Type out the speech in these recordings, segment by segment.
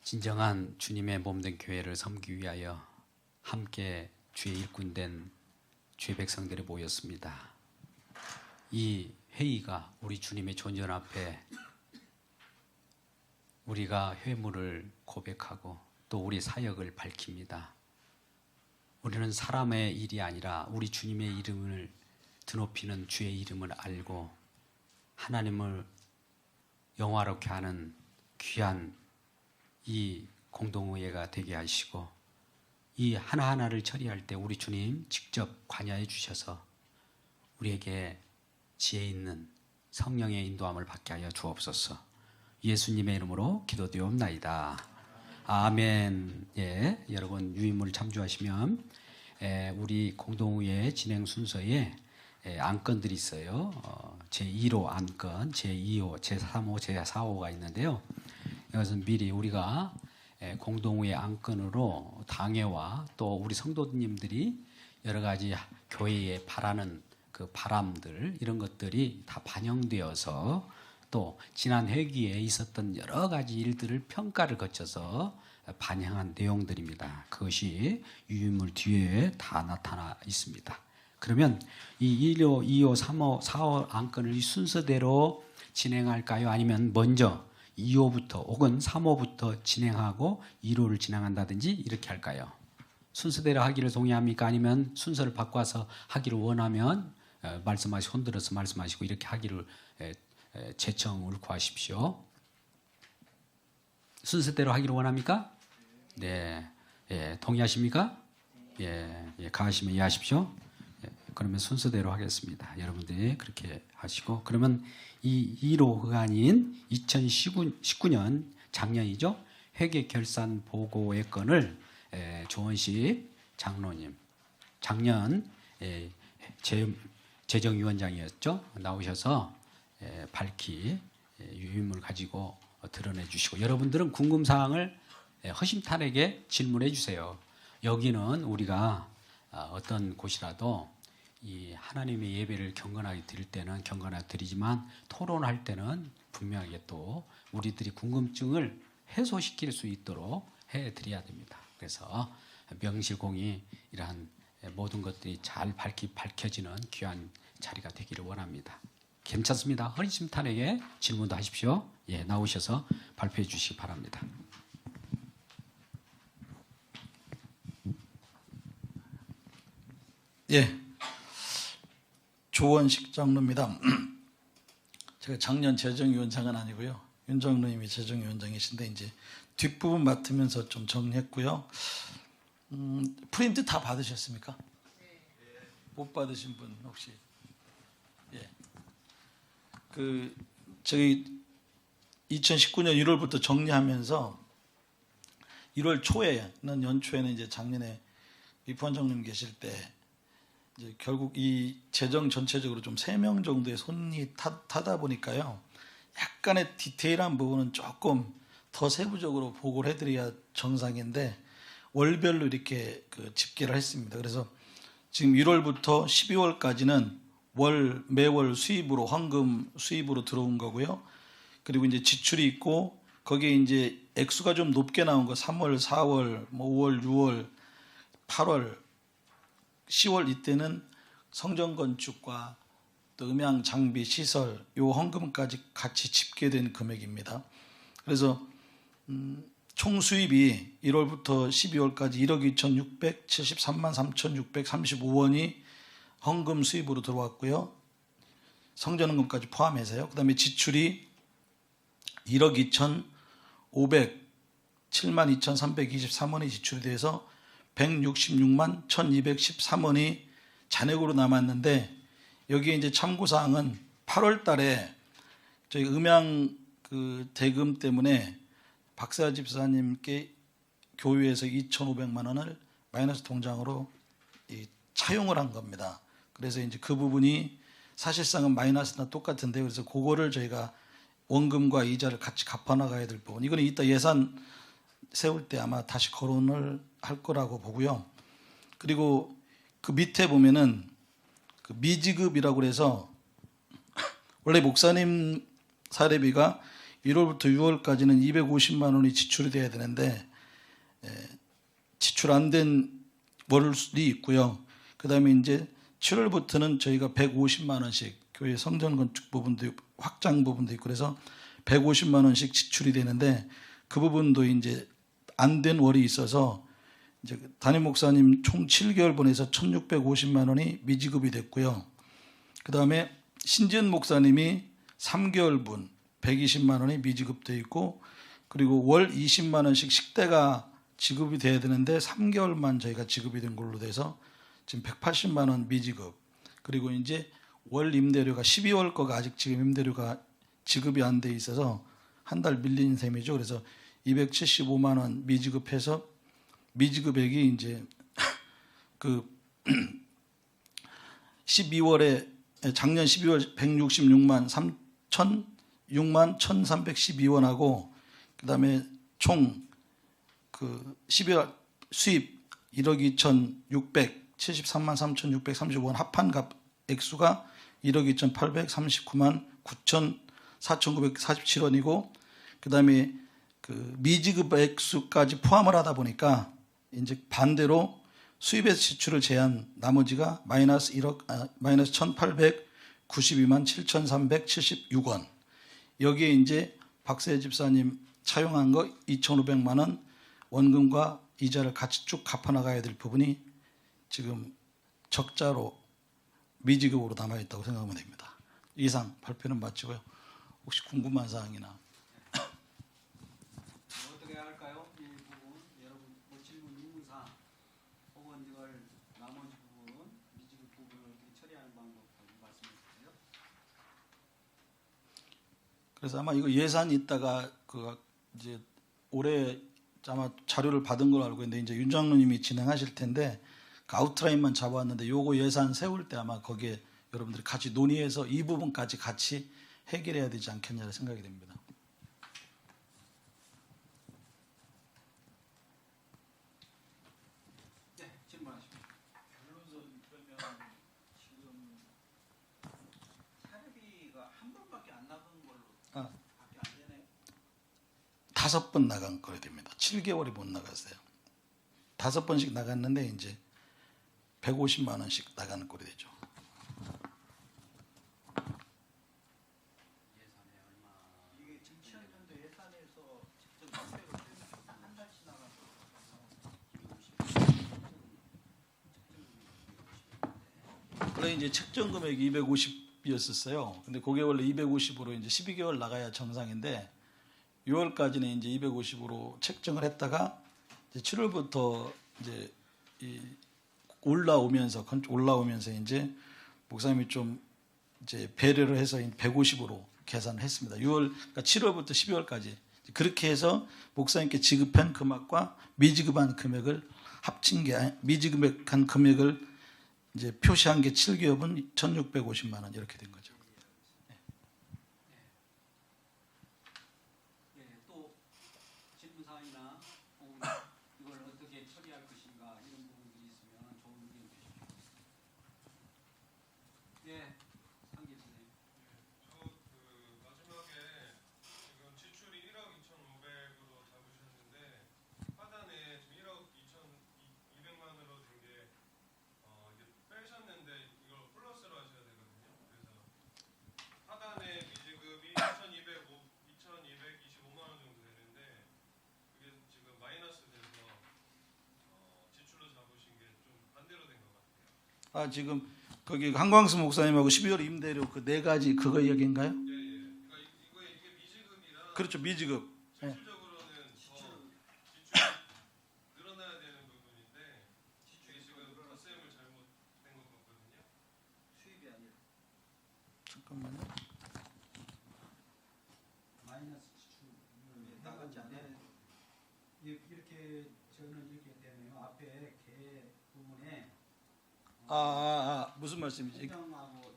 진정한 주님의 몸된 교회를 섬기기 위하여 함께 주의 일꾼된 주의 백성들이 모였습니다. 이 회의가 우리 주님의 존전 앞에 우리가 회무를 고백하고 또 우리 사역을 밝힙니다. 우리는 사람의 일이 아니라 우리 주님의 이름을 드높이는 주의 이름을 알고 하나님을 영화롭게 하는 귀한 이 공동의회가 되게 하시고 이 하나하나를 처리할 때 우리 주님 직접 관여해 주셔서 우리에게 지혜 있는 성령의 인도함을 받게 하여 주옵소서. 예수님의 이름으로 기도드리옵나이다. 아멘. 예, 여러분 유인물 참조하시면 우리 공동의회 진행 순서에 안건들이 있어요. 제1호 안건, 제2호, 제3호, 제4호가 있는데요. 이것은 미리 우리가 공동의회 안건으로 당회와 또 우리 성도님들이 여러 가지 교회에 바라는 그 바람들 이런 것들이 다 반영되어서 또 지난 회기에 있었던 여러 가지 일들을 평가를 거쳐서 반영한 내용들입니다. 그것이 유인물 뒤에 다 나타나 있습니다. 그러면 이 1호, 2호, 3호, 4호 안건을 이 순서대로 진행할까요? 아니면 먼저 2호부터 혹은 3호부터 진행하고 1호를 진행한다든지 이렇게 할까요? 순서대로 하기를 동의합니까? 아니면 순서를 바꿔서 하기를 원하면 말씀하시고 손들어서 말씀하시고 이렇게 하기를 제청을 구하십시오. 순서대로 하기를 원합니까? 네, 예, 동의하십니까? 예, 가시면 이해하십시오. 예, 그러면 순서대로 하겠습니다. 여러분들이 그렇게 하시고 그러면 이 1호가 아닌 2019년 작년이죠. 회계 결산 보고의 건을 조원식 장로님 작년 재정위원장이었죠. 나오셔서 밝히 유인물 가지고 드러내 주시고 여러분들은 궁금사항을 허심탄회하게 질문해 주세요. 여기는 우리가 어떤 곳이라도 이 하나님의 예배를 경건하게 드릴 때는 경건하게 드리지만 토론할 때는 분명하게 또 우리들이 궁금증을 해소시킬 수 있도록 해드려야 됩니다. 그래서 명실공히 이러한 모든 것들이 잘 밝혀지는 귀한 자리가 되기를 원합니다. 괜찮습니다. 허심탄회하게 질문도 하십시오. 예, 나오셔서 발표해 주시기 바랍니다. 예, 조원식 장로입니다. 제가 작년 재정위원장은 아니고요. 윤 장로님이 재정위원장이신데 이제 뒷부분 맡으면서 좀 정리했고요. 프린트 다 받으셨습니까? 못 받으신 분 혹시? 예. 저희 2019년 1월부터 정리하면서 1월 초에는 연초에는 이제 작년에 이포한 장로님 계실 때 이제 결국 이 재정 전체적으로 좀 3명 정도의 손이 타다 보니까요. 약간의 디테일한 부분은 조금 더 세부적으로 보고를 해드려야 정상인데 월별로 이렇게 집계를 했습니다. 그래서 지금 1월부터 12월까지는 매월 수입으로 황금 수입으로 들어온 거고요. 그리고 이제 지출이 있고 거기에 이제 액수가 좀 높게 나온 거 3월, 4월, 5월, 6월, 8월, 10월 이때는 성전 건축과 또 음향 장비 시설 요 헌금까지 같이 집계된 금액입니다. 그래서 총 수입이 1월부터 12월까지 1억 2,673만 3,635원이 헌금 수입으로 들어왔고요. 성전헌금까지 포함해서요. 그 다음에 지출이 1억 2,507만 2,323원이 지출이 돼서 166만 1,213원이 잔액으로 남았는데 여기에 이제 참고사항은 8월 달에 저희 음향 대금 때문에 박세아 집사님께 교회에서 2,500만 원을 마이너스 통장으로 차용을 한 겁니다. 그래서 이제 그 부분이 사실상은 마이너스나 똑같은데 그래서 그거를 저희가 원금과 이자를 같이 갚아나가야 될 부분. 이거는 이따 예산 세울 때 아마 다시 거론을 할 거라고 보고요. 그리고 그 밑에 보면은 그 미지급이라고 그래서 원래 목사님 사례비가 1월부터 6월까지는 250만 원이 지출이 돼야 되는데 지출 안 된 월이 있고요. 그다음에 이제 7월부터는 저희가 150만 원씩 교회 성전 건축 부분도 확장 부분도 있고 그래서 150만 원씩 지출이 되는데 그 부분도 이제 안 된 월이 있어서 이제 담임 목사님 총 7개월 보내서 1,650만 원이 미지급이 됐고요. 그다음에 신지은 목사님이 3개월 분 120만 원이 미지급돼 있고 그리고 월 20만 원씩 식대가 지급이 돼야 되는데 3개월만 저희가 지급이 된 걸로 돼서 지금 180만 원 미지급. 그리고 이제 월 임대료가 12월 거가 아직 지금 임대료가 지급이 안 돼 있어서 한 달 밀린 셈이죠. 그래서 275만 원 미지급해서 미지급액이 이제 그 12월에 작년 12월 166만 1,312원하고 그다음에 총 그 12월 수입 1억 2,673만 3,635원 합한 값 액수가 1억 2,839만 4,947원이고 그다음에 그 미지급 액수까지 포함을 하다 보니까 이제 반대로 수입에서 지출을 제한 나머지가 마이너스 1,892만 7,376원. 여기에 이제 박세 집사님 차용한 거 2,500만 원 원금과 이자를 같이 쭉 갚아나가야 될 부분이 지금 적자로 미지급으로 남아있다고 생각하면 됩니다. 이상 발표는 마치고요. 혹시 궁금한 사항이나 어떻게 할까요? 이 부분 여러분 뭐 질문 있는 사항 혹은 이걸 나머지 부분 미지급 부분을 어떻게 처리하는 방법 말씀해 주세요. 그래서 아마 이거 예산 있다가 그 이제 올해 아마 자료를 받은 걸로 알고 있는데 이제 윤 장로님이 진행하실 텐데 그 아웃라인만 잡아왔는데 요거 예산 세울 때 아마 거기에 여러분들이 같이 논의해서 이 부분까지 같이 해결해야 되지 않겠냐 생각이 됩니다. 네, 질문하십시오. 결론은 그러면 지금 사례비가 한 번밖에 안 나간 걸로 아. 밖에 안 되네요. 5번 나간 거래 됩니다. 7개월이 못 나갔어요. 5번씩 나갔는데 이제 150만 원씩 나가는 꼴이 되죠. 이게 2000년도 예산에서 직접 혜택을 한 달씩 나가서 원래 이제 책정 금액이 250이었었어요. 근데 그게 원래 250으로 이제 12개월 나가야 정상인데 6월까지는 이제 250으로 책정을 했다가 이제 7월부터 이제 올라오면서 이제 목사님이 좀 이제 배려를 해서 150으로 계산을 했습니다. 6월 그러니까 7월부터 12월까지 그렇게 해서 목사님께 지급한 금액과 미지급한 금액을 합친 게 미지급한 금액을 이제 표시한 게 7개월은 1,650만 원 이렇게 된 거죠. 예, 또 질문 사항이나 혹은 이걸 어떻게 처리할 것인가 이런 부분들이 있으면 좋은 의견 주십시오. 예, 상기 선생님. 그 마지막에 지금 지출이 1억 2,500으로 잡으셨는데 하단에 지금 1억 2,200만으로 된 게 이제 빼셨는데 이걸 플러스로 하셔야 되거든요. 그래서 하단에 미지급이 2,225만 원 정도 되는데 그게 지금 마이너스 돼서 지출로 잡으신 게 좀 반대로 된 것 같아요. 지금 거기 한광수 목사님하고 12월 임대료 그 네 가지 그거 얘기인가요? 예. 그러니까 이게 미지급이라 그렇죠, 미지급. 예. 실질적으로는 더 지출이 늘어나야 되는 부분인데 이게 지금 덧셈을 잘못된 것 같거든요. 수입이 아니라 잠깐만요. 마이너스 지출 나가지 않아요. 이렇게 저는 이렇게 되네요. 앞에 개 부분에 무슨 말씀이지? 행정하고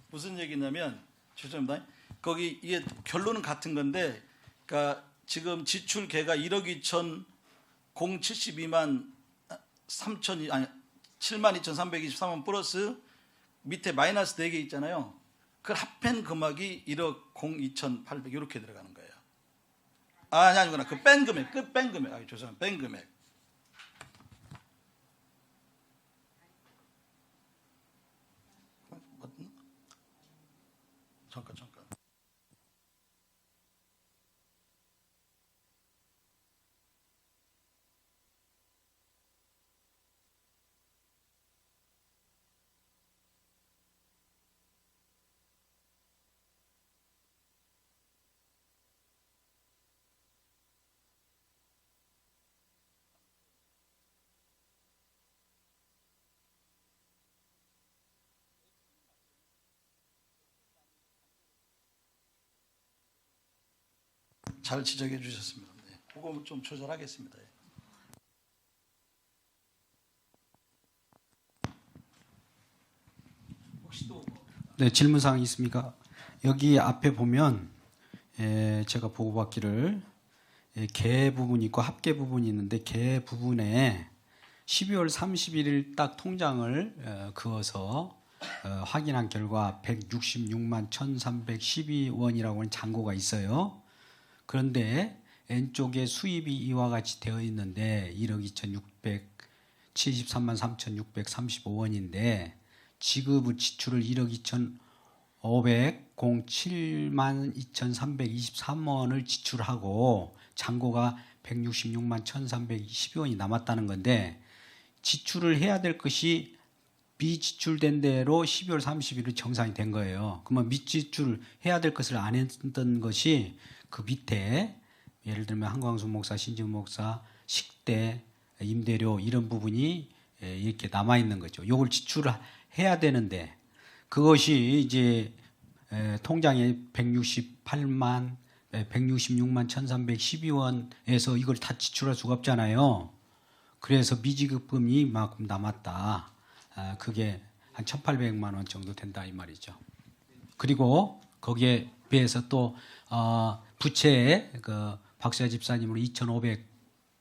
무슨 얘기냐면 죄송합니다. 거기 이게 결론은 같은 건데, 그러니까 지금 지출 개가 1억 2,072만 7만 2,323원 플러스 밑에 마이너스 4개 있잖아요. 그 합한 금액이 1억 02,800 이렇게 들어가는 거예요. 아니구나. 그 뺀 금액, 뺀 금액. 죄송합니다. 뺀 금액. 잠깐. 잘 지적해 주셨습니다. 네. 그거 좀 조절하겠습니다. 혹시 또 네, 질문 사항이 있습니까? 여기 앞에 보면 제가 보고받기를 개 부분이 있고 합계 부분이 있는데 개 부분에 12월 31일 딱 통장을 그어서 확인한 결과 166만 1,312원이라고 하는 잔고가 있어요. 그런데 왼쪽에 수입이 이와 같이 되어 있는데 1억 2,673만 3,635원인데 지급을 지출을 1억 2,507만 2,323원을 지출하고 잔고가 166만 1,312원이 남았다는 건데 지출을 해야 될 것이 미지출된 대로 12월 30일에 정산이 된 거예요. 그러면 미지출 해야 될 것을 안 했던 것이 그 밑에 예를 들면 한광수 목사, 신지훈 목사, 식대, 임대료 이런 부분이 이렇게 남아 있는 거죠. 이걸 지출해야 되는데 그것이 이제 통장에 166만 1,312원에서 이걸 다 지출할 수가 없잖아요. 그래서 미지급금이 이만큼 남았다. 그게 한 1,800만 원 정도 된다 이 말이죠. 그리고 거기에 비해서 또 부채에 그 박수야 집사님으로 2,500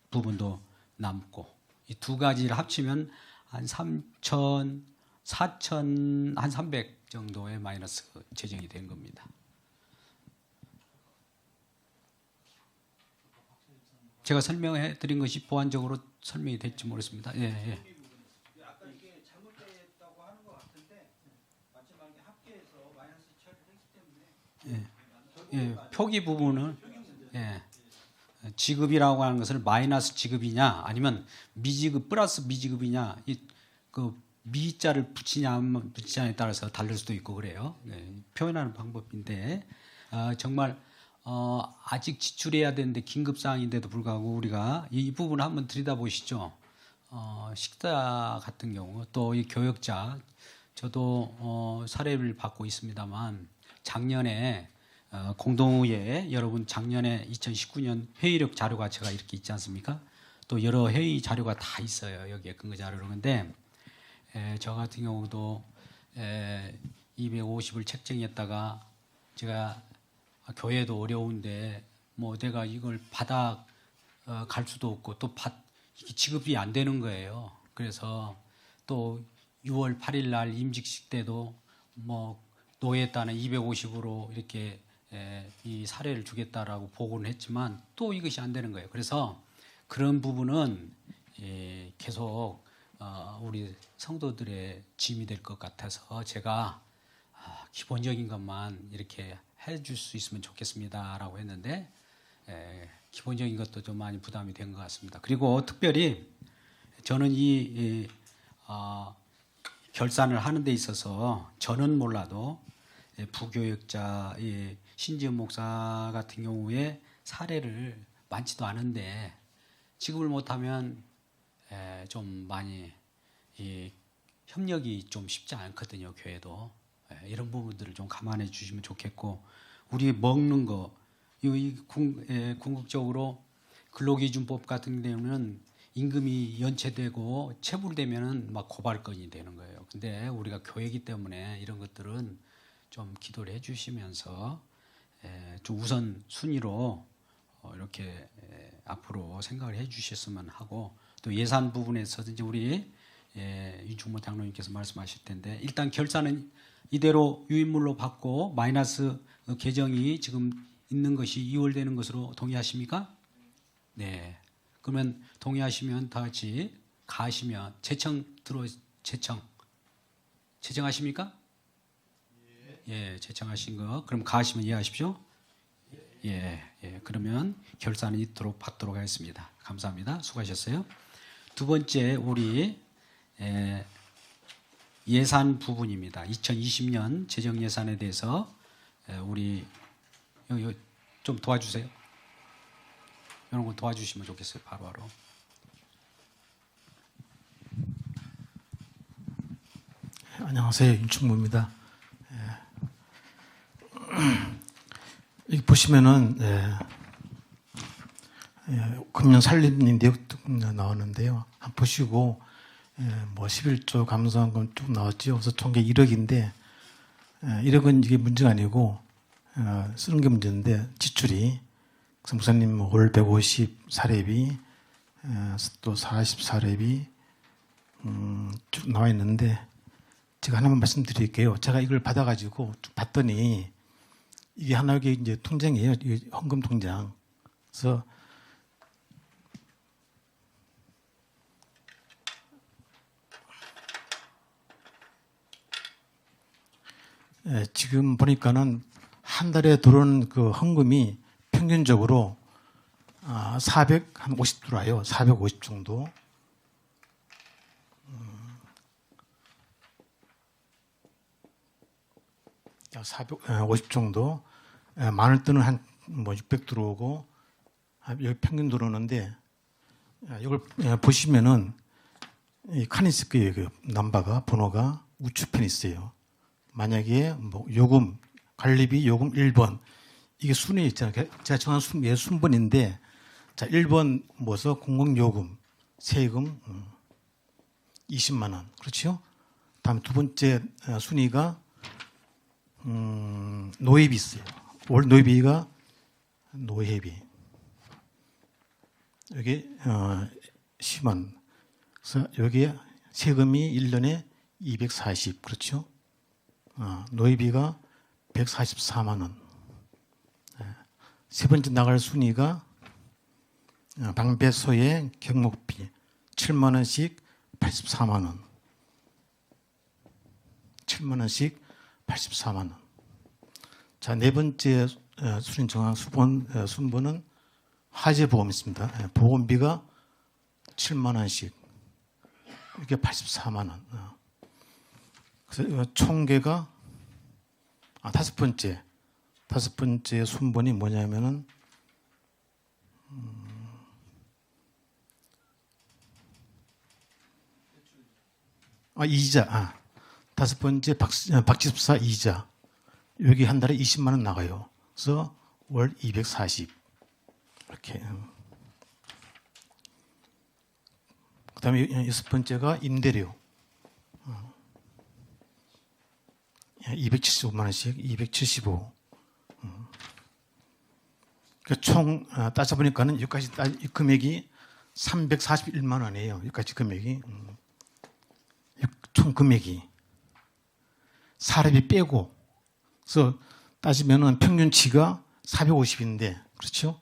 부분도 남고 이 두 가지를 합치면 한 3,000, 4,000, 한 300 정도의 마이너스 재정이 된 겁니다. 제가 설명해 드린 것이 보완적으로 설명이 될지 모르겠습니다. 예. 아까 이게 잘못됐다고 하는 것 같은데 마지막에 합계해서 마이너스 처리를 했기 때문에 표기 부분은 지급이라고 하는 것을 마이너스 지급이냐 아니면 미지급 플러스 미지급이냐 그 미자를 붙이냐 안 붙이냐에 따라서 다를 수도 있고 그래요. 표현하는 방법인데 정말 아직 지출해야 되는데 긴급 사항인데도 불구하고 우리가 이 부분을 한번 들여다보시죠. 식사 같은 경우 또 이 교역자 저도 사례를 받고 있습니다만 작년에 공동의회 여러분 작년에 2019년 회의력 자료가 제가 이렇게 있지 않습니까? 또 여러 회의 자료가 다 있어요. 여기에 근거 자료로. 그런데 저 같은 경우도 250을 책정했다가 제가 교회도 어려운데 뭐 내가 이걸 받아 갈 수도 없고 또 지급이 안 되는 거예요. 그래서 또 6월 8일 날 임직식 때도 뭐 노예에 따는 250으로 이렇게 이 사례를 주겠다라고 보고는 했지만 또 이것이 안 되는 거예요. 그래서 그런 부분은 계속 우리 성도들의 짐이 될 것 같아서 제가 기본적인 것만 이렇게 해줄 수 있으면 좋겠습니다라고 했는데 기본적인 것도 좀 많이 부담이 된 것 같습니다. 그리고 특별히 저는 이 결산을 하는 데 있어서 저는 몰라도 부교역자 신지은 목사 같은 경우에 사례를 많지도 않은데 지급을 못하면 좀 많이 협력이 좀 쉽지 않거든요. 교회도 이런 부분들을 좀 감안해 주시면 좋겠고 우리 먹는 거 궁극적으로 근로기준법 같은 경우는 임금이 연체되고 체불되면은 막 고발건이 되는 거예요. 근데 우리가 교회이기 때문에 이런 것들은 좀 기도를 해주시면서 좀 우선 순위로 이렇게 앞으로 생각을 해주셨으면 하고 또 예산 부분에서든지 우리 윤충모 장로님께서 말씀하실 텐데 일단 결산은 이대로 유인물로 받고 마이너스 계정이 지금 있는 것이 이월되는 것으로 동의하십니까? 네. 그러면 동의하시면 다 같이 가시면 제청하십니까? 예, 제청하신 거. 그럼 가시면 이해하십시오. 예, 그러면 결산은 있도록 받도록 하겠습니다. 감사합니다. 수고하셨어요. 두 번째 우리 예산 부분입니다. 2020년 재정 예산에 대해서 우리 여기 좀 도와주세요. 이런 거 도와주시면 좋겠어요. 바로바로. 안녕하세요. 윤충무입니다. 여기 보시면은 금년 살림 내역 나왔는데요. 한번 보시고 뭐 11조 감소한건 쭉 나왔죠. 그래서 총계 1억인데 1억은 이게 문제가 아니고 쓰는 게 문제인데 지출이 그래서 목사님 월 150 사례비 또 40 사례비 쭉 나와 있는데 제가 하나만 말씀드릴게요. 제가 이걸 받아가지고 쭉 봤더니 이게 하나의 이제 통장이에요. 이게 헌금 통장. 그래서 지금 보니까는 한 달에 들어오는 그 헌금이 평균적으로 450 들어와요. 450 정도. 450 정도. 많을 때는 한 뭐 600 들어오고 여기 평균 들어오는데 이걸 보시면은 이 칸이 있을 거예요. 그 넘버가 번호가 우측편에 있어요. 만약에 뭐 요금 관리비 요금 1번 이게 순위 있잖아요. 제가 정한 순번인데 자 1번 뭐서 공공요금 세금 20만 원 그렇죠? 다음 두 번째 순위가 노예비 있어요. 월 노예비가 노예비 여기 10만 그래서 여기에 세금이 1년에 240 그렇죠? 노예비가 144만 원. 세 번째 나갈 순위가 방배소의 경목비 7만 원씩 84만 원. 7만 원씩 84만 원. 자, 네 번째 순위 정한 순번은 화재보험 있습니다. 보험비가 7만 원씩 이게 84만 원. 그래서 총계가 다섯 번째 순번이 뭐냐면은 이자 다섯 번째 박지습사 이자 여기 한 달에 20만 원 나가요. 그래서 월 240 이렇게. 그다음에 여섯 번째가 임대료 275만 원씩 275. 그러니까 총 따져보니까는 여기까지 이 금액이 341만 원이에요. 여기까지 금액이 총 금액이 사례비 빼고 그래서 따지면은 평균치가 450인데 그렇죠?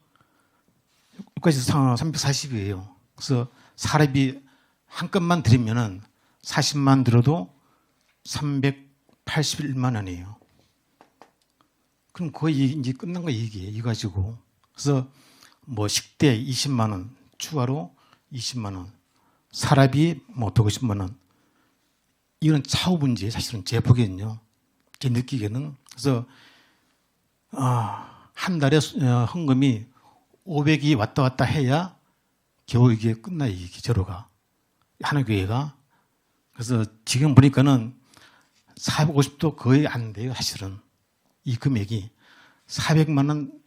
여기까지 340이에요. 그래서 사례비 한 건만 드리면은 40만 들어도 381만 원이에요. 그럼 거의 이제 끝난 거 얘기예요. 이거 가지고. 그래서 뭐 식대 20만 원, 추가로 20만 원, 사례비 뭐 150만 원. 이건 차후 문제, 사실은 제 보기에는요. 제 느끼기에는. 그래서 한 달에 헌금이 500이 왔다 갔다 해야 겨우 이게 끝나요. 이게 제로가. 하나교회가. 그래서 지금 보니까는 450도 거의 안 돼요. 사실은. 이 금액이 400만 원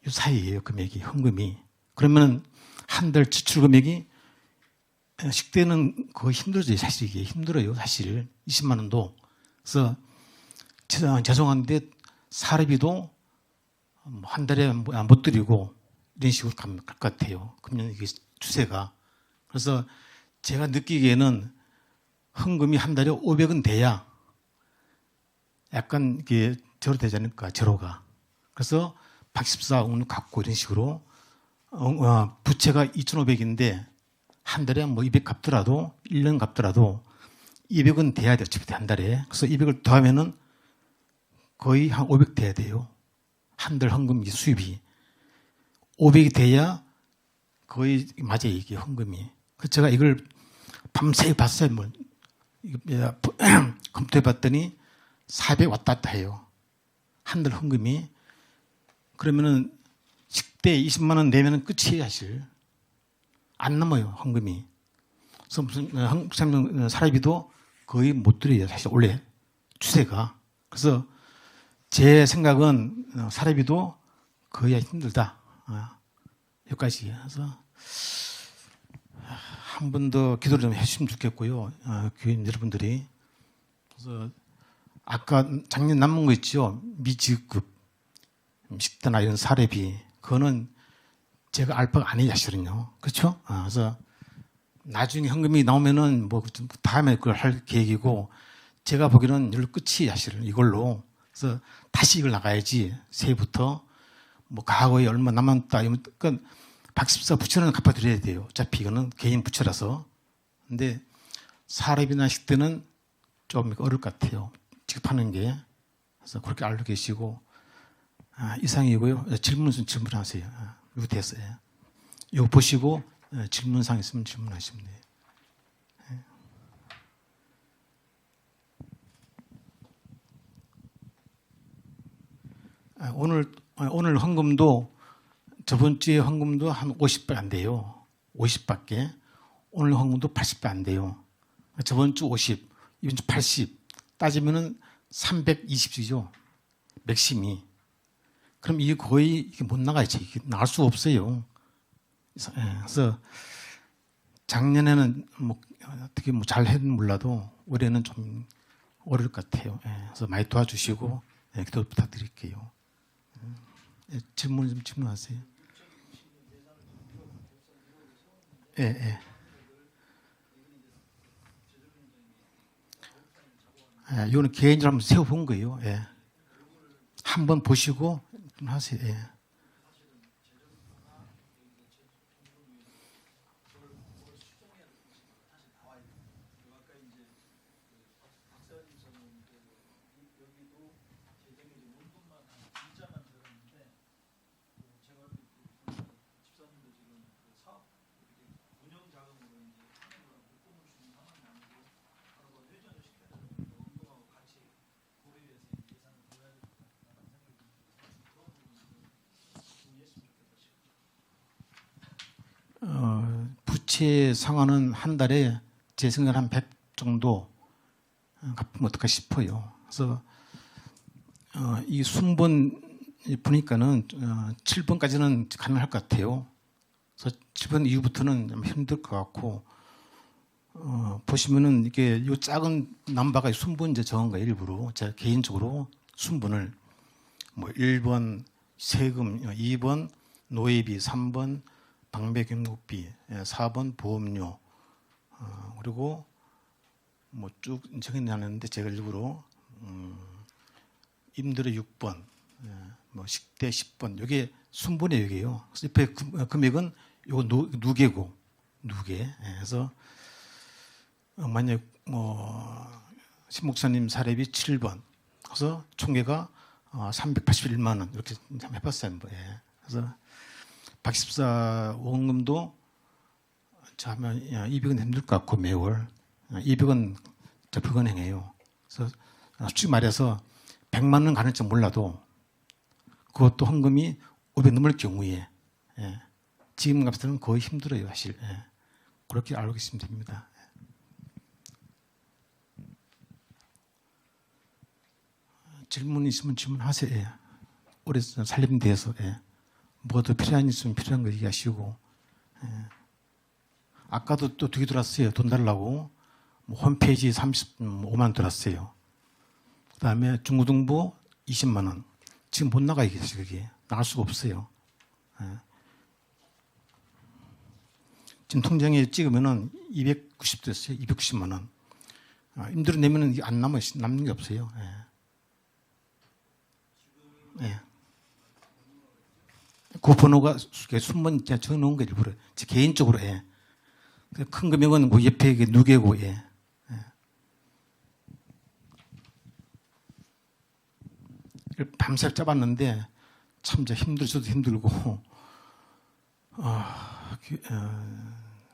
사이예요. 금액이 헌금이. 그러면 한 달 지출 금액이 식대는 거의 힘들어져요. 사실 이게 힘들어요. 사실 20만 원도. 그래서 죄송한데 사례비도 한 달에 못 드리고 이런 식으로 갈 것 같아요. 그러면 이게 추세가. 그래서 제가 느끼기에는 헌금이 한 달에 500은 돼야 약간 이게 제로 되지 않을까, 제로가. 그래서 114억을 갖고 이런 식으로 부채가 2,500인데 한 달에 뭐 200 갚더라도 1년 갚더라도 200은 돼야 돼요. 어차피 한 달에. 그래서 200을 더하면은 거의 한 500 돼야 돼요. 한 달 헌금 수입이 500이 돼야 거의 맞아요. 이게 헌금이. 그래서 제가 이걸 밤새 봤어요. 뭐 검토해 봤더니 400 왔다 갔다 해요. 한 달 헌금이. 그러면은 10대 20만 원 내면은 끝이에요, 사실. 안 넘어요, 헌금이. 그래서 무슨 한국 사람비도 거의 못 드려요, 사실 원래 추세가. 그래서 제 생각은 사례비도 거의 힘들다. 여기까지. 그래서 한 번 더 기도를 좀 해주시면 좋겠고요. 교인 여러분들이. 그래서 아까 작년 남은 거 있죠. 미지급, 식대나 이런 사례비. 그거는 제가 알 바가 아니에요, 사실은요. 그렇죠? 그래서 나중에 현금이 나오면은 뭐 다음에 그걸 할 계획이고 제가 보기에는 이걸로 끝이 사실은 이걸로. 그래서 다시 이걸 나가야지 새해부터 뭐 과거에 얼마 남았다 이러면 그러니까 114 부채는 갚아드려야 돼요. 어차피 이거는 개인 부채라서. 근데 사례비나 식대는 좀 어려울 것 같아요. 지급하는 게. 그래서 그렇게 알고 계시고 이상이고요. 질문하세요. 이거 됐어요. 이거 보시고 질문사항 있으면 질문하시면 돼요. 오늘 헌금도 저번 주에 헌금도 한 50배 안 돼요. 50밖에. 오늘 헌금도 80배 안 돼요. 저번 주 50, 이번 주 80. 따지면은 320이죠. 맥심이. 그럼 이게 거의 이게 못 나가야지. 이게 나갈 수가 없어요. 그래서 작년에는 뭐 어떻게 뭐 잘 했는 몰라도 올해는 좀 어려울 것 같아요. 그래서 많이 도와주시고 기도 부탁드릴게요. 질문 좀 질문하세요. 이거는 개인적으로 한번 세워본 거예요. 한번 보시고 좀 하세요. 부채 상환은 한 달에 제 생각에 한 100 정도 갚으면 어떨까 싶어요. 그래서 이 순번 보니까는 7번까지는 가능할 것 같아요. 그래서 7번 이후부터는 좀 힘들 것 같고 보시면은 이게 이 작은 넘버가 순번제 적은 거예요. 일부러 제가 개인적으로 순번을 뭐 1번 세금, 2번 노예비, 3번 방배경국비, 4번 보험료, 그리고 뭐 쭉 정해놨는데 제가 일부러 임대료 6번, 뭐 식대 10번, 이게 순번이에요, 이게요. 그래서 옆에 금액은 요거 누계고, 누계. 그래서 만약 뭐 신목사님 사례비 7번, 그래서 총계가 381만 원 이렇게 해봤어요. 그래서 114 원금도 하면 200은 힘들 것 같고 매월 200은 불가능해요. 그래서 솔직히 말해서 100만 원 가능지 몰라도 그것도 헌금이 500 넘을 경우에 지금 값은 거의 힘들어요, 사실. 그렇게 알고 계시면 됩니다. 질문 있으면 질문하세요. 오래 살림 대해서. 뭐가 더 필요한 있으면 필요한 거 얘기하시고. 아까도 또 2개 들어왔어요. 돈 달라고. 뭐 홈페이지 35만 원 들어왔어요. 그 다음에 중고등부 20만 원. 지금 못 나가요, 그게. 나갈 수가 없어요. 지금 통장에 찍으면은 290 됐어요. 290만 원. 임대료 내면은 안 남아요. 남는 게 없어요. 예. 그 번호가 순번 제가 적어놓은 거 일부러 제 개인적으로 예. 큰 금액은 그 옆에 이게 누계고 예. 밤새 짜봤는데 참 힘들어도 힘들고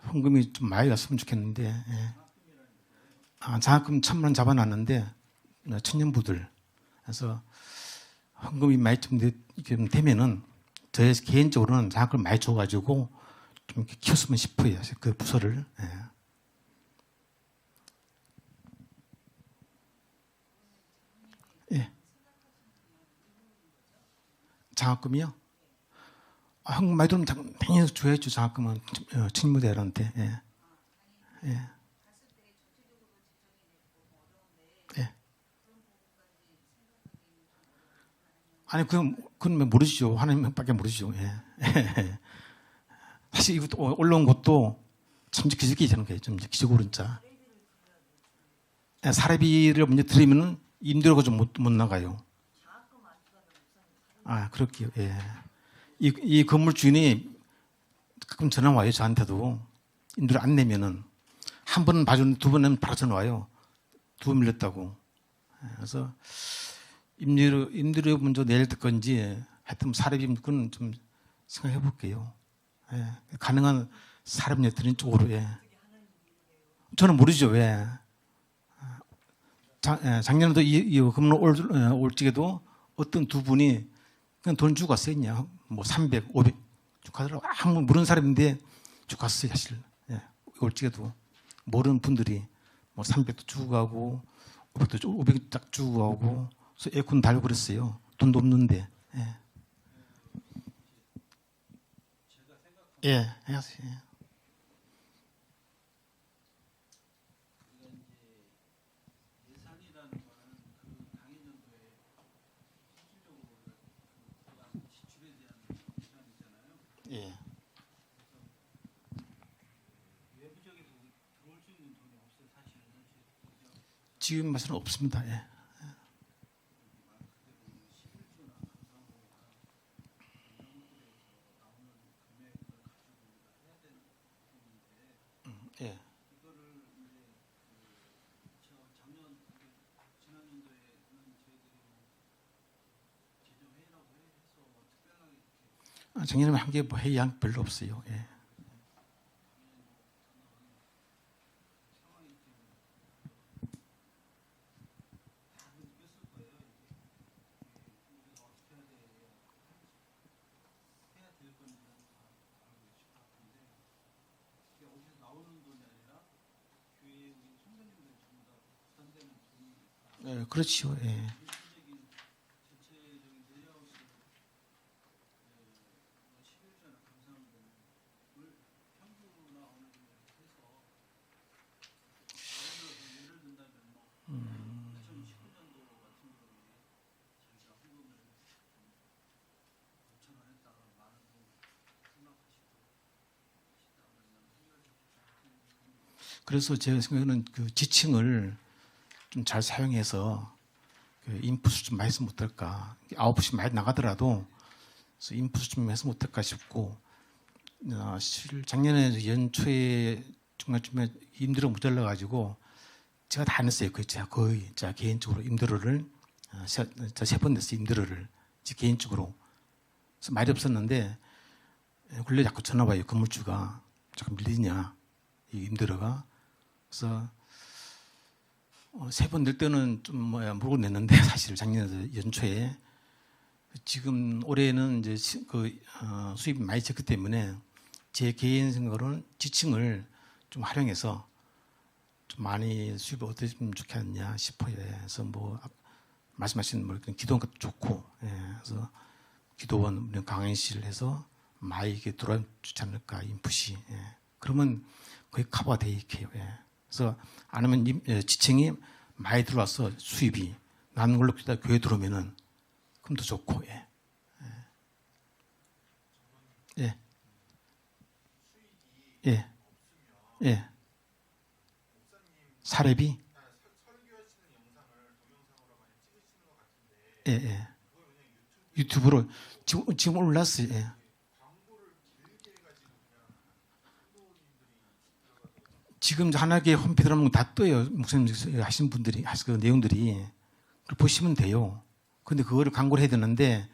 헌금이 좀 많이 갔으면 좋겠는데 예. 장학금 1,000만 원 잡아놨는데 청년부들 그래서 헌금이 많이 좀 되면은 저 개인적으로는 장학금을 많이 줘가지고 좀 이렇게 키웠으면 싶어요. 그 부서를. 예. 예. 장학금이요? 한국 많이 들으면 당연히 줘야죠. 장학금은 친무대한테. 예. 예. 예. 아니 그건 모르시죠. 하나님밖에 모르시죠. 예. 사실 이것도 올라온 것도 참 기적이 되는 거예요. 좀 기적으로 진짜. 예, 사례비를 먼저 드리면은 임대료가 좀 못 나가요. 그렇게요. 예. 이 건물 주인이 가끔 전화 와요. 저한테도. 임대료 안 내면은. 한 번은 봐주는데 두 번 내면 바로 전화 와요. 2번 밀렸다고. 그래서 임대료 먼저 내릴 건지 하여튼 사례비 그건 좀 생각해 볼게요. 예. 가능한 사례비 드리는 쪽으로. 예. 저는 모르죠. 왜. 작년에도 이 건물 올직에도 어떤 두 분이 그냥 돈 주고 갔어요. 그냥 뭐 300, 500 주고 가더라고. 한번 모르는 사람인데 주고 갔어요. 사실. 예. 올직에도 모르는 분들이 뭐 300도 주고 가고 500도 딱 주고 가고 그래서 에어컨 달고 그랬어요. 돈도 없는데. 예. 예. 해야지. 예산이라는 거는 그 당해년도에 실질적으로 지출에 대한 예산이잖아요. 예. 외부적으로 들어올 수 있는 돈이 없어요. 사실은 지금 맛은 없습니다. 예. 예. 이거를 이제 지난 연도에는 저희들이 재정회의라고 해서 특별하게 작년에 한 게 뭐 회의한 게 별로 없어요. 예. 해야 될 건지는 다 알고 계실 것 같은데 이게 어디서 나오는 돈이 아니라 교회 우리 총장님들 전부 다 부담되는 돈이 그렇죠. 예. 전체적인 레이아웃을 11조나 감사원을 평균이나 어느 정도 해서 예를 든다면 뭐 2019년도 같은 경우에 저희가 헌금을 5천 원 했다가 많은 돈 생각하시고 그래서 제 생각에는 그 지층을 좀 잘 사용해서 그 인풋을 좀 많이 했으면 어떨까. 아웃풋이 많이 나가더라도 그래서 인풋을 좀 했으면 어떨까 싶고 사실 작년에 연초에 중간쯤에 임대료 모자라 가지고 제가 다 안 했어요. 거의 제가 개인적으로 임대료를 세 번 냈어요. 임대료를 제 개인적으로. 그래서 말이 없었는데 원래 자꾸 전화 와요. 건물주가 자꾸 밀리냐 이 임대료가. 그래서 3번 낼 때는 좀 모르고 냈는데 사실 작년 연초에 지금 올해는 이제 수입이 많이 적기 때문에 제 개인 생각으로는 지층을 좀 활용해서 좀 많이 수입을 얻으면 좋겠냐 싶어요. 그래서 뭐 말씀하신 뭐 기도원 것도 좋고, 그래서 기도원 강의실 해서 많이 이게 들어오면 좋지 않을까 인풋이. 그러면 거의 커버가 돼 있게요. 그래서 안 하면 지층이 많이 들어와서 수입이 나는 걸로 교회 들어오면은 그럼 더 좋고, 사례비? 유튜브로 지금 올랐어요. 예. 지금 하나의 홈페이지 들어가면 다 떠요. 목사님 하신 분들이 하신 그 내용들이 그걸 보시면 돼요. 근데 그거를 광고를 해야 되는데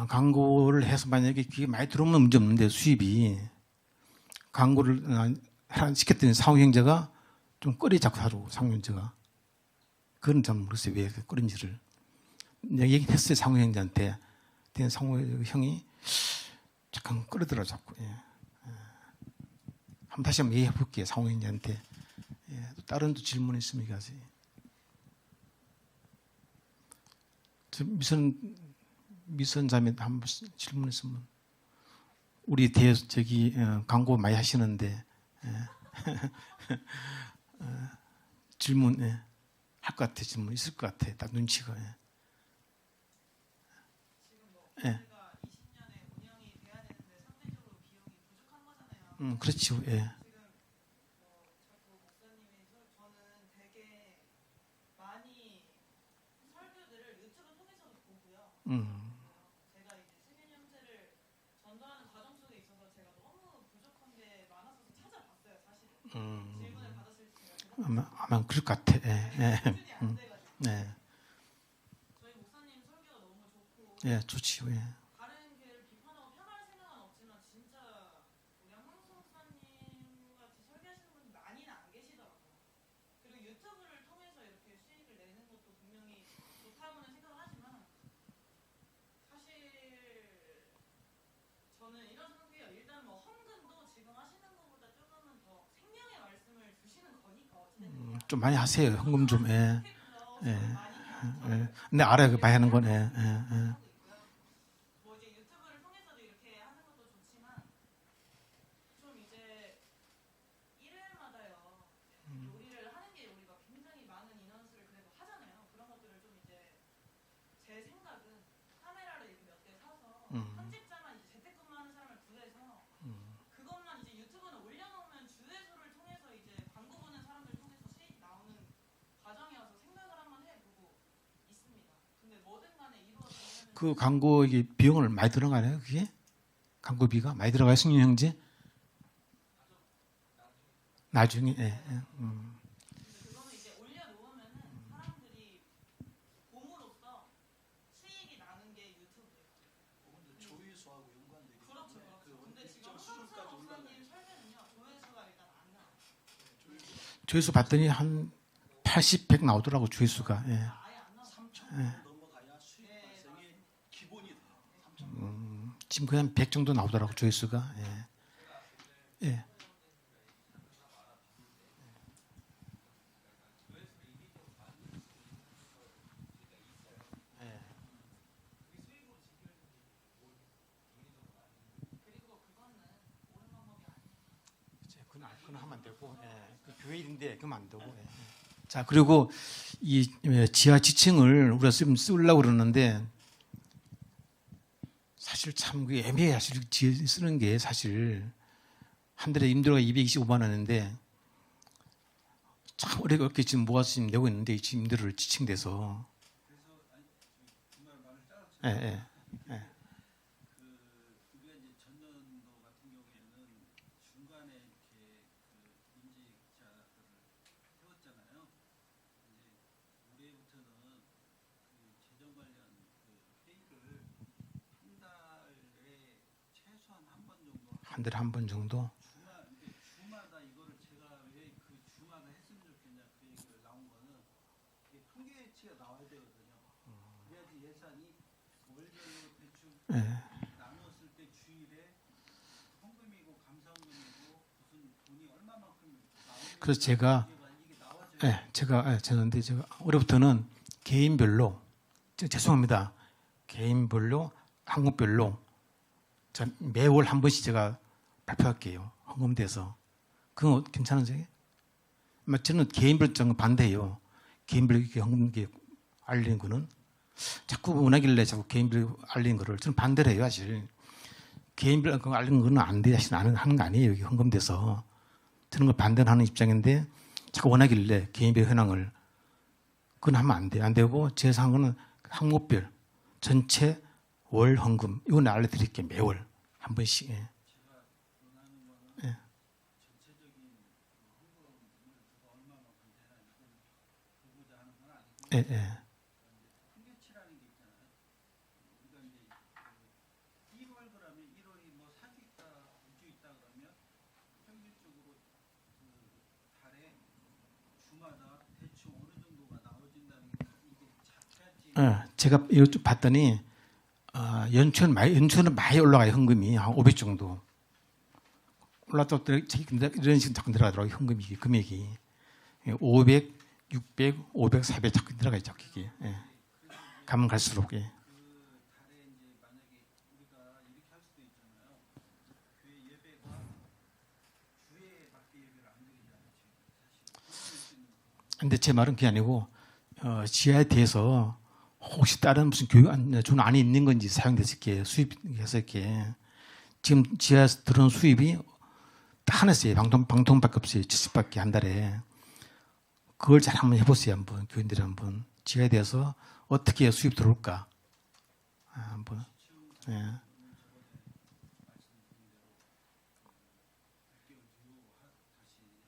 광고를 해서 만약에 그게 많이 들어오면 문제 없는데 수입이 광고를 시켰더니 상호형제가 좀 꺼리 자꾸 하고 상호형제가 그건 잘 모르겠어요. 왜 꺼린지를 내가 얘기했어요. 상호형제한테. 근데 상호형이 잠깐 꺼리더라 자꾸. 예. 한번 다시 한번 얘기해 볼게요. 상호형제한테. 예. 또 다른 또 질문 있으면 얘기하세요. 미선 자매 한번 질문 있으면 우리 광고 많이 하시는데 질문 할 것 같아. 질문 있을 것 같아. 딱 눈치가. 저희가 20년에 운영이 돼야 되는데 상대적으로 비용이 부족한 거잖아요. 그렇죠. 예. 지금 자꾸 목사님이 저는 되게 많이 설교들을 유튜브 통해서도 보고요. 제가 이제 세계 형제를 전도하는 과정 속에 있어서 제가 너무 부족한 게 많아서 찾아봤어요, 사실은. 질문을 받았을 때 제가 아마 그럴 것 같아. 예. 수준이 안 돼가지고. 네. 저희 목사님 설교가 너무 좋고. 예, 좋지요. 예. 다른 교회를 비판하고 폄하할 생각은 없지만 진짜 우리 한광수 목사님 같이 설교하시는 분이 많이는 안 계시더라고요. 그리고 유튜브를 통해서 이렇게 수익을 내는 것도 분명히 좋다고는 생각을 하지만 사실 저는 이런 생각해요. 일단 뭐 헌금도 지금 하시는 것보다 조금은 더 생명의 말씀을 주시는 거니까 어찌됐든 좀 많이 하세요. 헌금 좀. 예. 예. 많이 예. 근데 알아요. 많이 하는 건. 예. 뭐 이제 유튜브를 통해서도 이렇게 하는 것도 좋지만 좀 이제 일요일마다요 요리를 하는 게 우리가 굉장히 많은 인원수를 그래도 하잖아요. 그런 것들을 좀 이제 제 생각은 카메라를 이렇게 몇 대 사서 편집자만 이제 재택근무하는 사람을 구해서 그것만 이제 유튜브는 올려놓으면 주회수를 통해서 이제 광고 보는 사람들 통해서 수익 나오는 과정이어서 생각을 한번 해보고 있습니다. 근데 뭐든 간에 이루어지면 그 광고 이게 비용을 많이 들어가나요? 그게 광고비가 많이 들어가요, 승윤 형제? 나중에. 예. 그거는 이제 올려놓으면은 사람들이 봄으로써 수익이 나는 게 유튜브예요. 조회수하고 연관되기 그렇죠, 때문에 그렇죠. 근데 지금 일정 한강수 수준까지 올라가요. 목사님 설명은요 조회수가 일단 안 나와요. 조회수 봤더니 한 80, 100 나오더라고 조회수가. 예. 아예 안 나와요. 3천 넘어가야 수익 발생이 기본이 돼요. 3천. 지금 그냥 100 정도 나오더라고 조회수가. 예. 예. 그건 하면 안 되고, 그 교회 일인데 그러면 안 되고. 예. 자, 그리고 이 지하 지층을 우리가 쓰려고 그러는데 사실 참 그 애매해. 사실 쓰는 게 사실 한 달에 임대료가 225만 원인데 참 어렵게 지금 모아서 지금 내고 있는데 지금 임대료를 지층돼서. 정말 말을 짧아서 예, 예. 우리가 이제 전년도 같은 경우에는 중간에 이렇게 그 임직자들을 세웠잖아요. 이제 올해부터는 그 재정 관련 그 회의를 한 달에 최소한 한 번 정도 한 달에 한 번 정도. 주마다 이거를 제가 왜 그 주마다 했으면 좋겠냐 그 얘기를 나온 거는 이게 통계치가 나와야 되거든요. 그래야지 예산이 월별로 대충 나눴을 때 주일에 헌금이고 감사헌금이고 무슨 돈이 얼마만큼 나오는 그래서 제가 이게 나와줘야 제가 올해부터는 개인별로 죄송합니다. 개인별로 항목별로 매월 한 번씩 제가 발표할게요. 헌금돼서. 그건 괜찮으세요? 저는 개인별 좀 반대해요. 개인별 이렇게 헌금 알리는 거는 자꾸 원하길래 자꾸 개인별 알리는 거를 저는 반대를 해요. 사실 개인별 알리는 거는 안 돼. 사실 나는 하는 거 아니에요. 여기 헌금돼서 저는 걸 반대하는 입장인데 자꾸 원하길래 개인별 현황을 그건 하면 안 돼요. 안 되고 제가 한 거는 항목별 전체 월 헌금 이건 알려드릴게요. 매월 한 번씩. 예. 제가 원하는 거는 예. 전체적인 그 헌금을 누가 얼마만큼 되나 이걸 보고자 하는 건 아니고 예, 예. 통계치라는 게 있잖아요. 우리가 이제 그 1월 그러면 1월이 뭐 4주 있다, 5주 있다 그러면 평균적으로 그 달에 주마다 대충 어느 정도가 나눠진다는 게 이게 잡혀야지. 제가 이거 좀 봤더니 연초는 많이 올라가요. 헌금이 한 500 정도 올랐다 이런 식으로 자꾸 들어가더라고요. 헌금이 금액이 500, 600, 500, 400 자꾸 들어가요. 자꾸 이게 가면 갈수록. 예. 그 달에 이제 만약에 우리가 이렇게 할 수도 있잖아요. 교회 예배가 주에 맞게 예배를 안 드리잖아요. 지금 사실 근데 제 말은 그게 아니고 지하에 대해서 혹시 다른 무슨 교육 안이 있는 건지 사용돼서 이렇게 수입해서 이렇게 지금 지하에서 들어온 수입이 딱 하나 있어요. 방통밖에 없어요. 70밖에 한 달에. 그걸 잘 한번 해보세요. 한번 교인들이 한번 지하에 대해서 어떻게 수입 들어올까 한번. 예.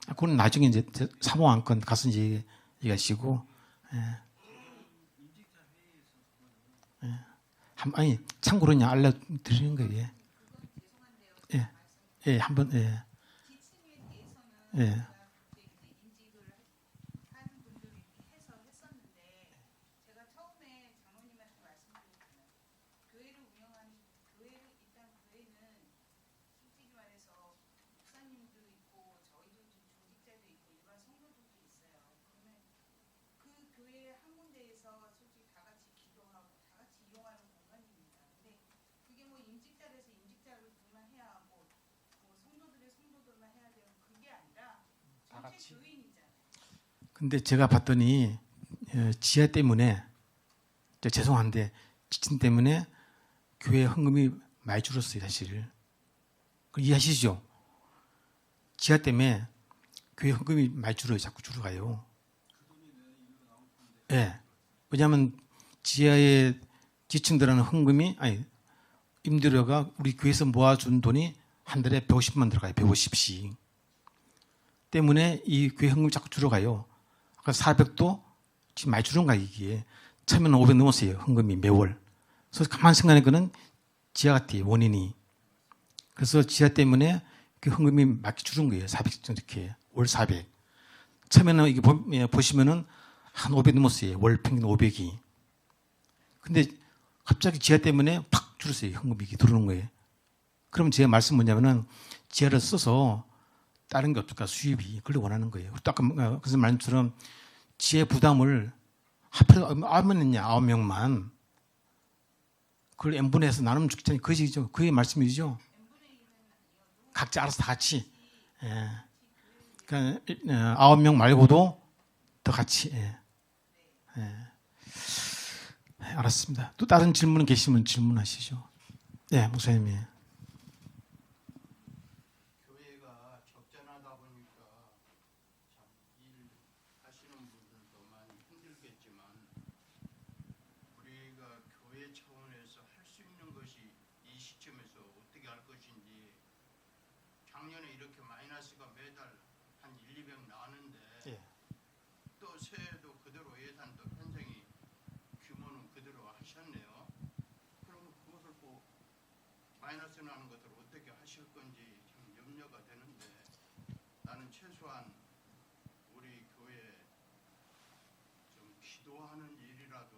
그건 나중에 이제 사모 안건 가서 이제 얘기하시고. 예. 아니 참고로 그냥 알려드리는 거예요. 예, 예, 한번 예, 예, 인직을 하는 분들이 해서 했었는데 제가 처음에 장로님한테 말씀드렸잖아요. 교회를 일단 교회는 솔직히 말해서 목사님도 있고 저희도 조직자도 있고 일반 성도들도 있어요. 그러면 그 교회 한 군데에서 솔직히 다 같이 기도하고 다 같이 이용하는 공간입니다. 근데 그게 뭐 임직자라서 임직자들만 해야 하고 뭐 성도들만 해야 되는 그게 아니라 전체 교인이잖아요. 근데 제가 봤더니 지하 때문에 죄송한데 지진 때문에 교회 헌금이 많이 줄었어요. 사실 그 이해하시죠? 지하 때문에 교회 헌금이 많이 줄어요. 자꾸 줄어가요. 예. 왜냐하면 지하에 지층들하는 헌금이 아니 임대료가 우리 교회에서 모아준 돈이 한 달에 150만 들어가요. 150씩. 때문에 이 교회 헌금이 자꾸 줄어가요. 아까 400도 지금 많이 줄은 거야 이게. 처음에는 500 넘었어요. 헌금이 매월. 그래서 가만히 생각하니까는 지하 같아요. 원인이. 그래서 지하 때문에 그 헌금이 많이 줄은 거예요. 400 정도 이렇게. 월 400. 처음에는 이게 보시면은 한 500 넘었어요. 월 평균 500이. 근데 갑자기 지하 때문에 팍 줄었어요. 현금이 들어오는 거예요. 그럼 제가 말씀 뭐냐면은 지하를 써서 다른 게 어떨까 수입이 그걸 원하는 거예요. 또 아까 그래서 말씀처럼 지하 부담을 하필 아무면 했냐 9명만 그걸 n분해서 나누면 좋겠잖아요. 그것이죠. 그게 말씀이죠. 각자 알아서 다 같이. 예. 그러니까 9명 말고도 더 같이. 예. 예. 알았습니다. 또 다른 질문 계시면 질문하시죠. 네, 목사님이. 교회가 적잖하다 보니까 참 일하시는 분들도 많이 힘들겠지만 우리가 교회 차원에서 할 수 있는 것이 이 시점에서 어떻게 할 것인지 작년에 이렇게 마이너스가 매달 한 1,200 나왔는데 예. 또 새해도 그대로 예산도 편성이 규모는 그대로 하셨네요. 그럼 그것을 꼭 마이너스 나는 것을 어떻게 하실 건지 참 염려가 되는데 나는 최소한 우리 교회 좀 기도하는 일이라도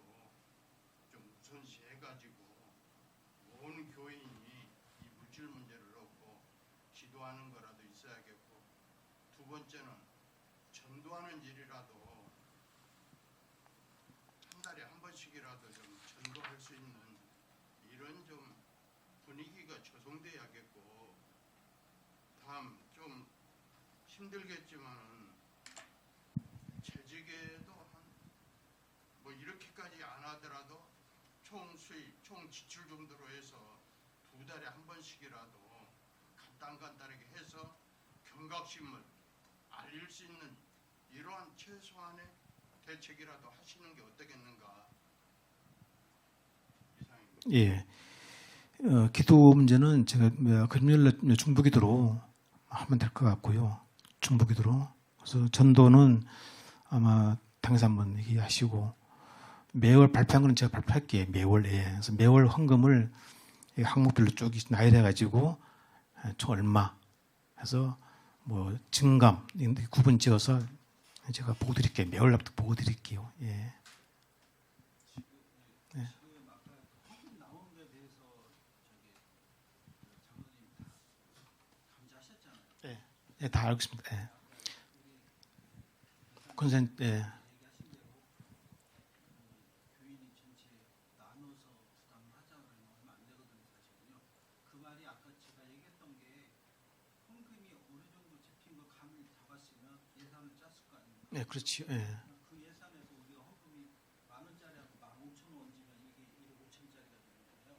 좀 우선시 해가지고 온 교인이 이 물질 문제를 놓고 기도하는 거라도 있어야겠고 두 번째는 전도하는 일이라도 한 달에 한 번씩이라도 좀 전도할 수 있는 이런 좀 분위기가 조성돼야겠고 다음 좀 힘들겠지만은 재직에도 한 뭐 이렇게까지 안 하더라도 총 수입, 총 지출 정도로 해서 두 달에 한 번씩이라도 간단하게 해서 경각심을 알릴 수 있는 이러한 최소한의 대책이라도 하시는 게 어떻겠는가 이상 예. 기도 문제는 제가 금요일 날 중보기도로 하면 될 것 같고요. 중보기도로. 그래서 전도는 아마 당에서 한번 얘기하시고 매월 발표한 거는 제가 발표할게요. 매월. 예. 그래서 매월 헌금을 항목별로 쭉 나열해 가지고 총 얼마 해서 뭐 증감 구분 지어서 제가 보고 드릴게요. 매월부터 보고 드릴게요. 예. 지금 아까 헌금 나오는 거에 대해서 장로님 다 감지하셨잖아요. 예, 다 알고 있습니다. 예. 컨센 예. 얘기하신 대로 교인이 전체 나눠서 부담을 하자는 얼마 안 되거든요, 사실은요. 그 말이 아까 제가 얘기했던 게 헌금이 어느 정도 잡힌 거 감을 잡았으면 예산을 짰을 거 아닙니까? 예, 그렇지요. 예. 그 예산에서 우리가 헌금이 10,000원짜리하고 15,000원 얹으면 이게 1억 5천짜리가 되는 거예요.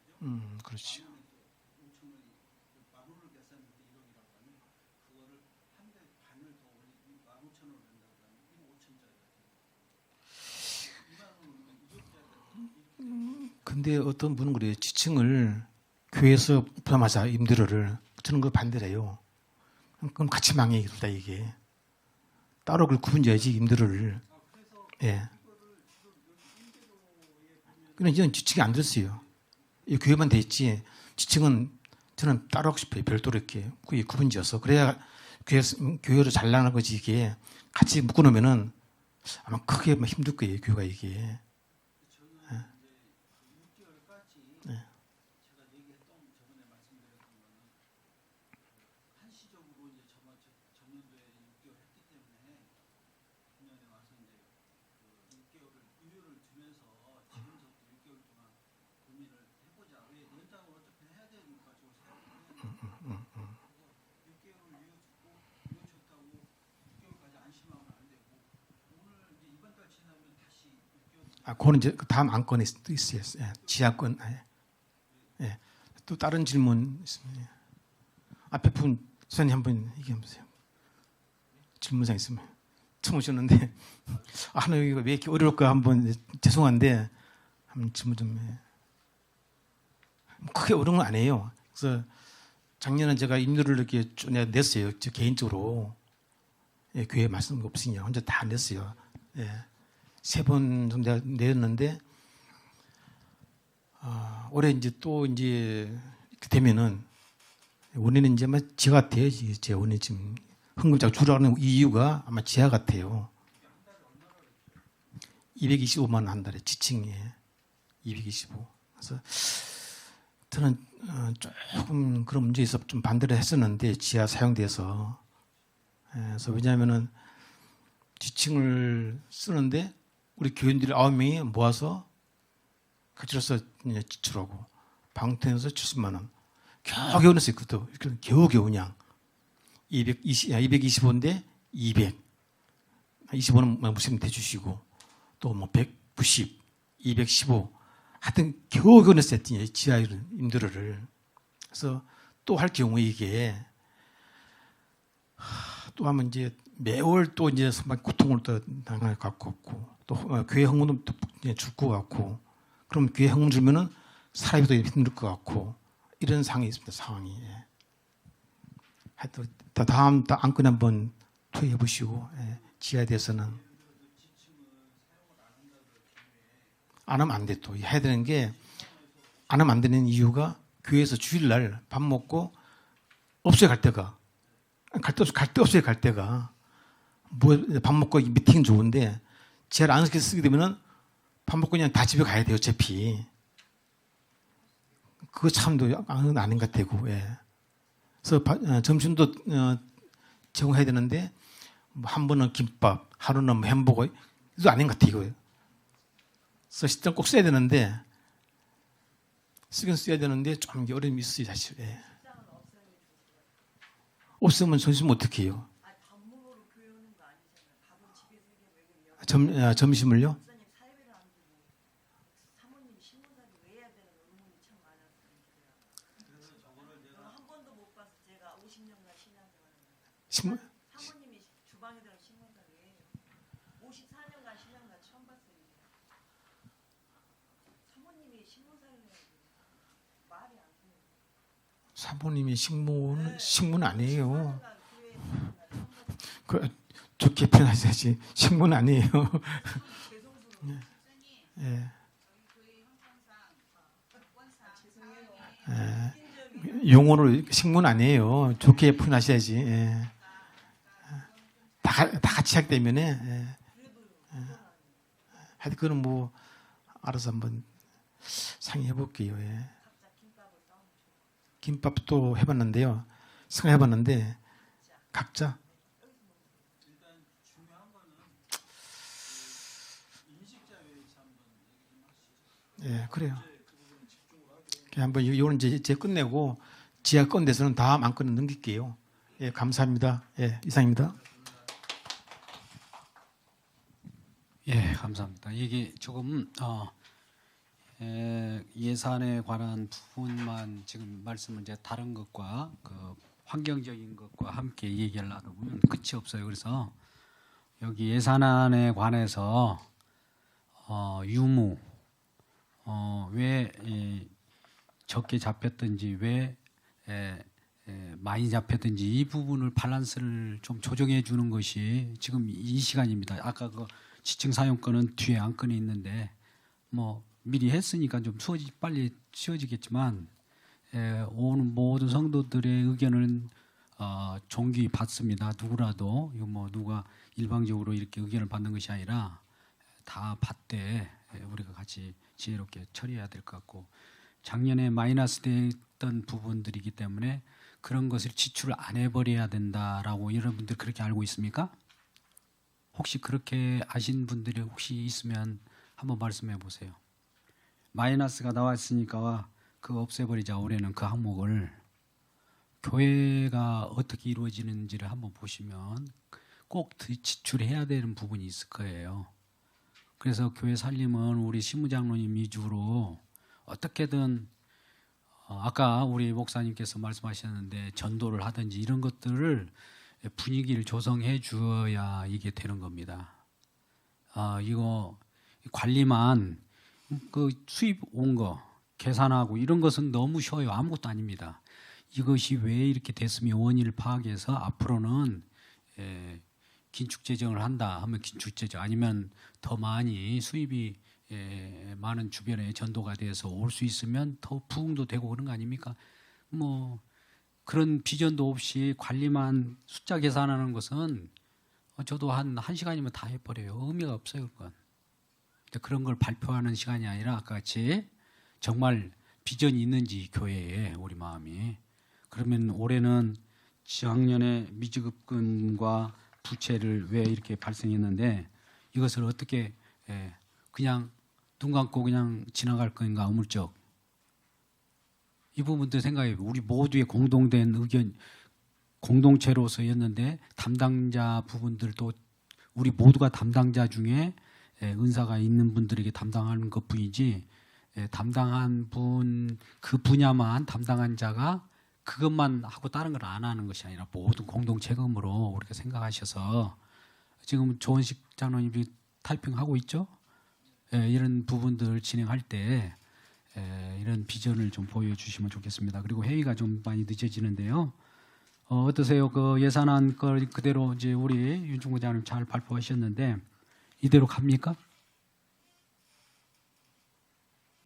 그죠? 그렇죠. 5,000원이 10,000원을 계산할 때 1억이라고 하면 그거를 한 배 반을 더 올리면 15,000원을 낸다고 하면 1억 5천짜리가 되는 거예요. 2만 원이면 2억짜리가 근데 어떤 분은 그래요. 지층을 교회에서 부담하자 임대료를 저는 그 반대래요. 그럼 같이 망해겠다 이게. 따로 그걸 구분져야지 임대료를. 예. 그냥 이건 지층이 안 됐어요. 이 교회만 돼 있지. 지층은 저는 따로 하고 싶어요. 별도로 이렇게 그게 구분지어서 그래야 교회로 잘 나가는 거지 이게 같이 묶어놓으면은 아마 크게 힘들 거예요. 교회가 이게. 저는 이제 6개월까지 제가 얘기했던 저번에 말씀드렸던 거는 한시적으로 이제 전년도에 6개월 했기 때문에 금년에 와서 이제 그 6개월을 유효를 두면서 지금부터 6개월 동안 고민을 해보자. 왜 연장을 어차피 해야 되니까 저 생각을 해야 되니까 6개월을 유효 주고 유효 줬다고 6개월까지 안심하면 안 되고 오늘 이제 이번 달 지나면 다시 6개월 그거는 이제 그 다음 안건에 또 있어요. 예, 지하권. 예. 또 다른 질문 있습니다. 예. 앞에 분 선생님 한번 얘기해 보세요. 질문상 있으면 처음 오셨는데 하나 여기가 왜 이렇게 어려울까 한번 죄송한데 한번 질문 좀 해. 크게 어려운 건 아니에요. 그래서 작년에 제가 임대료를 이렇게 쭉 냈어요. 저 개인적으로 예, 교회 말씀 없으냐 혼자 다 냈어요. 예. 3번 정도 내가 냈는데 올해 이제 또 이제 이렇게 되면은 원인은 이제 아마 지하 같아요. 제 원인 지금 헌금자가 줄어가는 이유가 아마 지하 같아요. 225만 원 한 달에 지층에 225. 그래서 저는 조금 그런 문제에 있어 좀 반대를 했었는데 지하 사용돼서 그래서 왜냐하면은 지층을 쓰는데 우리 교인들 9명이 모아서 같이로서 지출하고 방통에서 70만 원 겨우겨우 냈어요. 그것도 겨우겨우 그냥 225인데 200 25는 무슨 대주시고 또 뭐 190 215 하여튼 겨우겨우 냈어요. 지하 임대료를. 그래서 또 할 경우에 이게 또 하면 이제 매월 또 이제 정말 고통을 또 당할 것 같고 또 교회 헌금도 줄 것 같고 그럼 교회 헌금 주면은 살아기도 힘들 것 같고 이런 상황이 있습니다. 상황이. 하여튼 다음 안건 한번 토의해 보시고 지하에 대해서는 안 하면 안 돼. 또 해야 되는 게 안 하면 안 되는 이유가 교회에서 주일날 밥 먹고 없어요. 갈 데가 갈 데 없어요. 갈 데가 뭐 밥 먹고 미팅 좋은데 지하를 안 쓰게 되면은 밥 먹고 그냥 다 집에 가야 돼요. 어차피 그거 참도 아닌 것 같고. 그래서 점심도 제공해야 되는데 뭐 한 번은 김밥, 하루는 뭐 햄버거 이거 아닌 것 같아 이거. 그래서 시점 꼭 써야 되는데 쓰긴 써야 되는데 좀 어려움이 있어요 사실. 없으면 점심 어떻게 해요? 점심을요? 사모님이 주방에 들어 신문사에 54년간 신앙가 처음 봤어요. 사모님이 사모님이 식문 아니에요. 그 좋게 표현하셔야지. 식문 아니에요. 예. 예. 용어를 식문 아니에요. 좋게 표현하셔야지. 예. 다 같이 하기 때문에. 예. 하여튼 그거는 뭐 알아서 한번 상의해 볼게요. 예. 김밥도 해봤는데요. 생각해봤는데 각자 일단 중요한 거는 인식자회에서 한번 얘기 좀 하시죠. 예 그래요. 그 부분에 집중을 하고. 한번 이거는 이제 끝내고 지하 건 돼서는 다음 안건은 넘길게요. 예 감사합니다. 예 이상입니다. 예, 감사합니다. 이게 조금 예산에 관한 부분만 지금 말씀을 이제 다른 것과 그 환경적인 것과 함께 얘기를 나누면 끝이 없어요. 그래서 여기 예산안에 관해서 유무 왜 적게 잡혔든지 왜 많이 잡혔든지 이 부분을 밸런스를 좀 조정해 주는 것이 지금 이 시간입니다. 아까 그 지층 사용권은 뒤에 안건이 있는데 뭐 미리 했으니까 좀 빨리 치워지겠지만 오는 모든 성도들의 의견은 존귀히 받습니다. 누구라도 이거 뭐 누가 일방적으로 이렇게 의견을 받는 것이 아니라 다 받되 우리가 같이 지혜롭게 처리해야 될 것 같고 작년에 마이너스 됐던 부분들이기 때문에 그런 것을 지출을 안 해버려야 된다라고 여러분들 그렇게 알고 있습니까? 혹시 그렇게 아신 분들이 혹시 있으면 한번 말씀해 보세요. 마이너스가 나왔으니까 그거 없애버리자. 올해는 그 항목을 교회가 어떻게 이루어지는지를 한번 보시면 꼭 지출해야 되는 부분이 있을 거예요. 그래서 교회 살림은 우리 시무장로님 위주로 어떻게든 아까 우리 목사님께서 말씀하셨는데 전도를 하든지 이런 것들을 분위기를 조성해 주어야 이게 되는 겁니다. 이거 관리만 그 수입 온 거 계산하고 이런 것은 너무 쉬워요. 아무것도 아닙니다. 이것이 왜 이렇게 됐으면 원인을 파악해서 앞으로는 긴축 재정을 한다 하면 긴축 재정 아니면 더 많이 수입이 많은 주변에 전도가 돼서 올 수 있으면 더 부흥도 되고 그런 거 아닙니까? 뭐 그런 비전도 없이 관리만 숫자 계산하는 것은 저도 한 1시간이면 다 해버려요. 의미가 없어요. 그건. 그런 걸 발표하는 시간이 아니라 아까 같이 정말 비전이 있는지 교회에 우리 마음이 그러면 올해는 작년에 미지급금과 부채를 왜 이렇게 발생했는데 이것을 어떻게 그냥 눈 감고 그냥 지나갈 건가 어물쩍 이 부분도 생각해 우리 모두의 공동된 의견 공동체로서였는데 담당자 부분들도 우리 모두가 담당자 중에 은사가 있는 분들에게 담당하는 것뿐이지 담당한 분 그 분야만 담당한 자가 그것만 하고 다른 걸 안 하는 것이 아니라 모든 공동 책임으로 우리가 생각하셔서 지금 조원식 장로님이 타이핑하고 있죠. 이런 부분들 진행할 때 이런 비전을 좀 보여주시면 좋겠습니다. 그리고 회의가 좀 많이 늦어지는데요. 어떠세요? 그 예산안 걸 그대로 이제 우리 윤중구 장로님 잘 발표하셨는데 이대로 갑니까?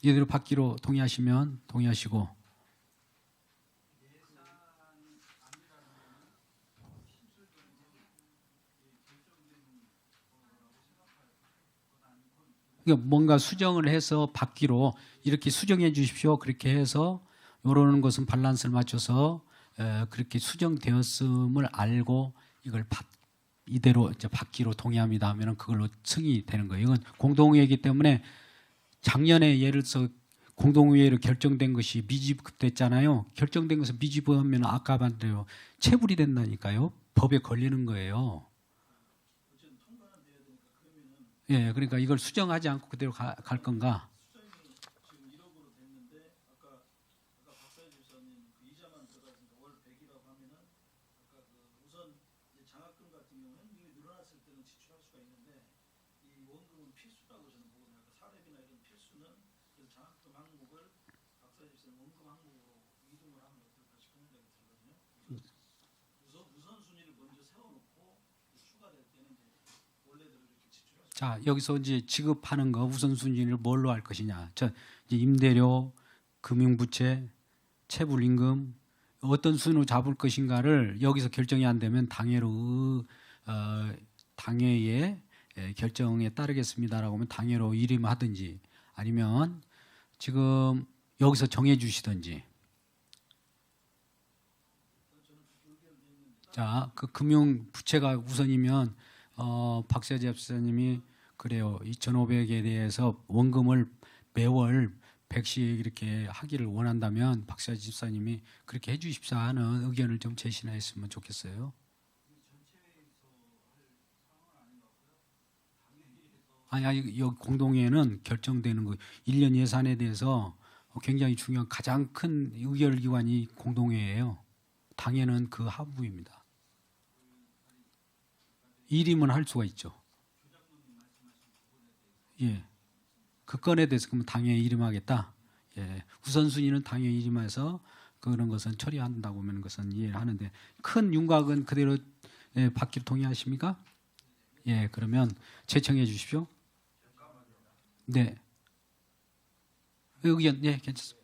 이대로 받기로 동의하시면 동의하시고 그러니까 뭔가 수정을 해서 받기로 이렇게 수정해 주십시오. 그렇게 해서 이러는 것은 밸런스를 맞춰서 그렇게 수정되었음을 알고 이걸 이대로 이제 받기로 동의합니다 하면은 그걸로 승인이 되는 거예요. 이건 공동회의이기 때문에 작년에 예를 들어서 공동회의로 결정된 것이 미지급됐잖아요. 결정된 것은 미지급하면 아까 말대로 체불이 된다니까요. 법에 걸리는 거예요. 예, 그러니까 이걸 수정하지 않고 그대로 갈 건가? 지금 1억으로 됐는데 아까 박사님 주사님 그 이자만 들어가니까 월 100이라고 하면은 아까 그 우선 이제 장학금 같은 경우는 이미 늘어났을 때는 지출할 수가 있는데 이 원금은 필수라고 저는 보거든요. 아까 사례비나 이런 필수는 그래서 장학금 항목을 박사 집사님 원금 항목으로 이동을 하면 어떨까 싶은 생각이 들거든요. 우선순위를 먼저 세워놓고 추가될 때는 이제 원래대로 이렇게 지출할 수. 자, 여기서 이제 지급하는 거 우선순위를 뭘로 할 것이냐. 저 이제 임대료, 금융부채, 체불임금 어떤 순으로 잡을 것인가를 여기서 결정이 안 되면 당회의 결정에 따르겠습니다라고 하면 당회로 이름하든지 아니면 지금 여기서 정해 주시든지. 자, 그 금융 부채가 우선이면 박세재 집사님이 그래요. 2,500에 대해서 원금을 매월 100씩 이렇게 하기를 원한다면 박세재 집사님이 그렇게 해 주십사 하는 의견을 좀 제시했으면 좋겠어요. 아니, 여기 공동회의는 결정되는 거 1년 예산에 대해서 굉장히 중요한 가장 큰 의결기관이 공동회의예요. 당회는 그 하부입니다. 일임은 할 수가 있죠. 예, 그 건에 대해서 그러면 당회에 이름하겠다. 예, 우선순위는 당회에 이름해서 그런 것은 처리한다고 하는 것은 이해를 하는데 큰 윤곽은 그대로 받기로 동의하십니까? 예, 그러면 제청해 주십시오. 네. 의견, 예, 괜찮습니다.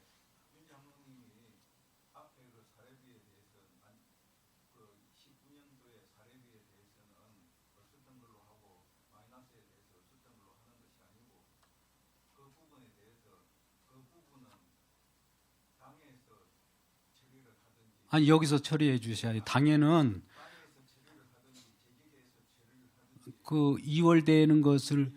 아니, 여기서 처리해 주셔야 돼요. 당에는 그 2월 되는 것을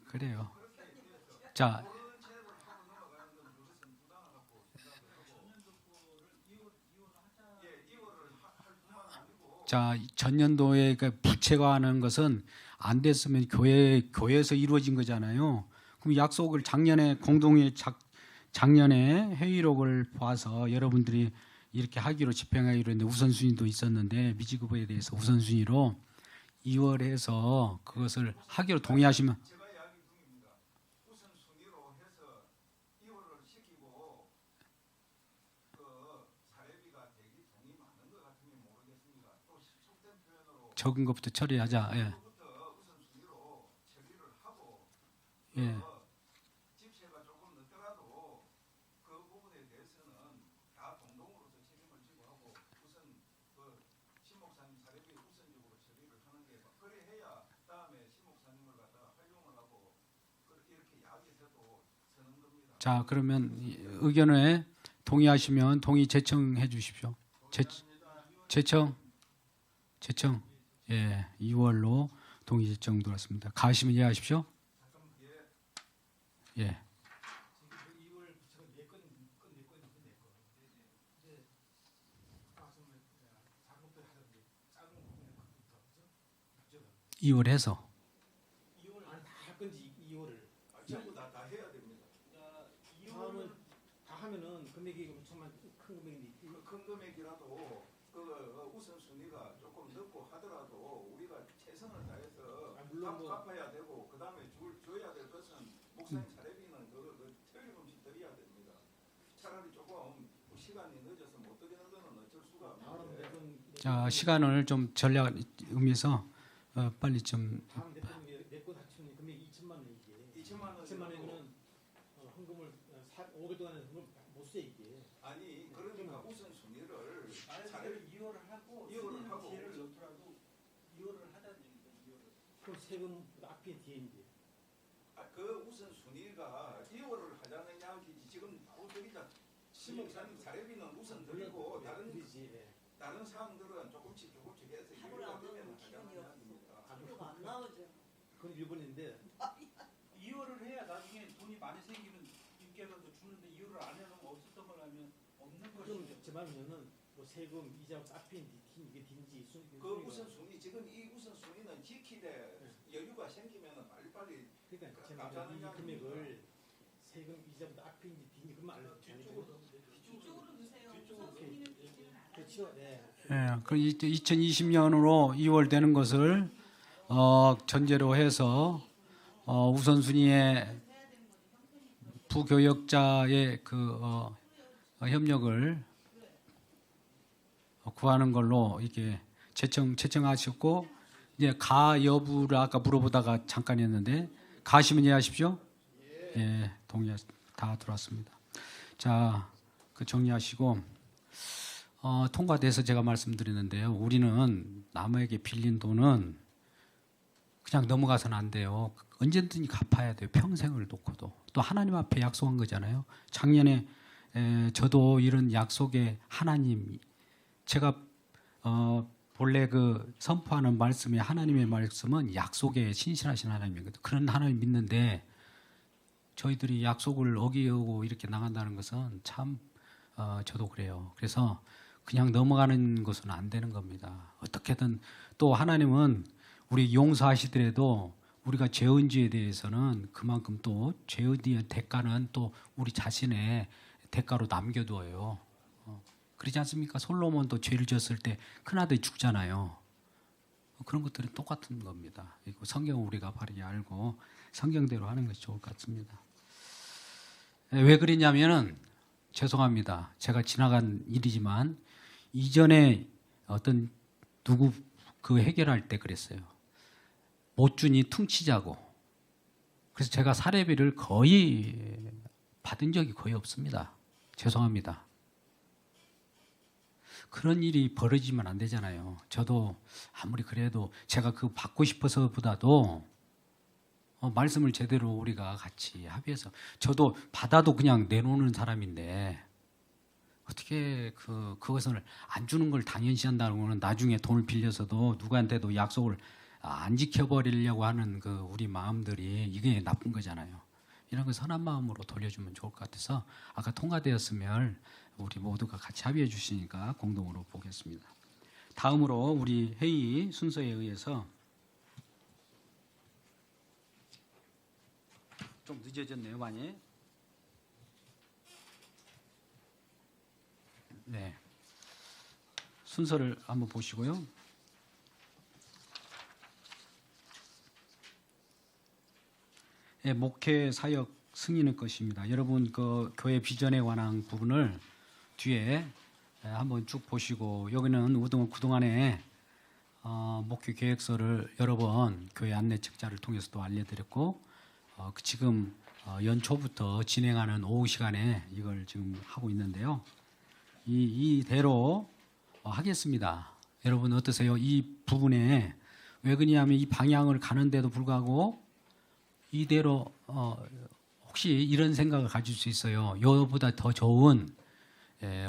그래요. 자, 전년도에 그 부채화하는 것은 안 됐으면 교회에서 이루어진 거잖아요. 그럼 약속을 작년에 작년에 회의록을 봐서 여러분들이 이렇게 하기로 집행하기로 했는데 우선순위도 있었는데 미지급에 대해서 우선순위로 2월에서 그것을 하기로 동의하시면 적은 것부터 처리하자. 예. 예. 자, 그러면 의견에 동의하시면 동의 제청해 주십시오. 제청. 예, 2월로 동의 제청 들어왔습니다. 가시면 이해하십시오. 예. 2월 해서 2월 안에 다할 건지 2월을 전부 다 해야 됩니다. 다음은 다 하면은 금액이 엄청난 큰 금액인데 큰 금액이라도 그 우선순위가 조금 늦고 하더라도 우리가 최선을 다해서 물론 뭐 갚아야 되고 그 다음에 줘야 될 것은 목사님 사례비는 그 틀림없이 드려야 됩니다. 차라리 조금 시간이 늦어서 못 드리는 거는 어쩔 수가 없는데. 자, 시간을 좀 전략 의미에서 빨리 좀 다음 대표님이 내건 합치면 금액이 2천만 원이게 2천만 2천만 원이면 헌금을 5개월 동안에 헌금 못 써 이게. 아니 그러니까 우선순위를 사례를 2월을 하고 2월을 하고 기회를 넣더라도 2월을 하자는 얘기죠. 2월을. 그럼 세금 앞에 뒤에인데. 그 우선순위가 2월을 하자는 이야기지 지금 저기다 신목사님 사례비는 우선 드리고 다른 사항들은 조금씩 해서 이유가 되면 하자는 이야기입니다. 안 나오죠. 그건 일본인데 2월을 해야 나중에 돈이 많이 생기면 임계라도 주는데 2월을 안 해놓으면 없었던 걸 하면 없는 그럼 것이죠. 제 말은 뭐 세금 이자 앞에 이게 딘지 그 우선순위 지금 이 우선순위는 지키되 여유가 생기면 빨리빨리 그러니까 제 갚자는 말은 이 이야기입니다. 금액을 세금 이자보다 앞인지 뒤인지 그만 알려주세요. 뒤쪽으로 넣으세요. 우선순위는 되지는 않아요. 그렇죠. 네. 예, 그 2020년으로 2월 되는 것을 전제로 해서 우선순위에 부교역자의 협력을 구하는 걸로 이게 채청하셨고, 이제 가 여부를 아까 물어보다가 잠깐 했는데 가시면 이해하십시오. 예, 다 들어왔습니다. 자, 그 정리하시고 통과돼서 제가 말씀드리는데요. 우리는 남에게 빌린 돈은 그냥 넘어가서는 안 돼요. 언제든지 갚아야 돼요. 평생을 놓고도. 또 하나님 앞에 약속한 거잖아요. 작년에 저도 이런 약속에 하나님, 제가 본래 그 선포하는 말씀이 하나님의 말씀은 약속에 신실하신 하나님이거든요. 그런 하나님 믿는데 저희들이 약속을 어기고 이렇게 나간다는 것은 참 저도 그래요. 그래서 그냥 넘어가는 것은 안 되는 겁니다. 어떻게든 또 하나님은 우리 용서하시더라도 우리가 죄은지에 대해서는 그만큼 또 죄에 대한 대가는 또 우리 자신의 대가로 남겨두어요. 그러지 않습니까? 솔로몬도 죄를 지었을 때 큰아들이 죽잖아요. 그런 것들은 똑같은 겁니다. 성경을 우리가 바르게 알고 성경대로 하는 것이 좋을 것 같습니다. 왜 그러냐면은 죄송합니다. 제가 지나간 일이지만 이전에 어떤 누구 그 해결할 때 그랬어요. 못 주니 퉁치자고. 그래서 제가 사례비를 거의 받은 적이 거의 없습니다. 죄송합니다. 그런 일이 벌어지면 안 되잖아요. 저도 아무리 그래도 제가 그 받고 싶어서보다도 말씀을 제대로 우리가 같이 합의해서, 저도 받아도 그냥 내놓는 사람인데 어떻게 그것을 안 주는 걸 당연시한다는 거는 나중에 돈을 빌려서도 누구한테도 약속을 안 지켜버리려고 하는 그 우리 마음들이 이게 나쁜 거잖아요. 이런 거 선한 마음으로 돌려주면 좋을 것 같아서 아까 통과되었으면 우리 모두가 같이 합의해 주시니까 공동으로 보겠습니다. 다음으로 우리 회의 순서에 의해서 좀 늦어졌네요, 많이. 네. 순서를 한번 보시고요. 예, 목회 사역 승인의 것입니다. 여러분 그 교회 비전에 관한 부분을 뒤에 한번 쭉 보시고, 여기는 그동안에 목회 계획서를 여러 번 교회 안내 책자를 통해서도 알려드렸고, 지금 연초부터 진행하는 오후 시간에 이걸 지금 하고 있는데요. 이대로 하겠습니다. 여러분 어떠세요? 이 부분에 왜 그러냐면 이 방향을 가는데도 불구하고 이대로 혹시 이런 생각을 가질 수 있어요. 이거보다 더 좋은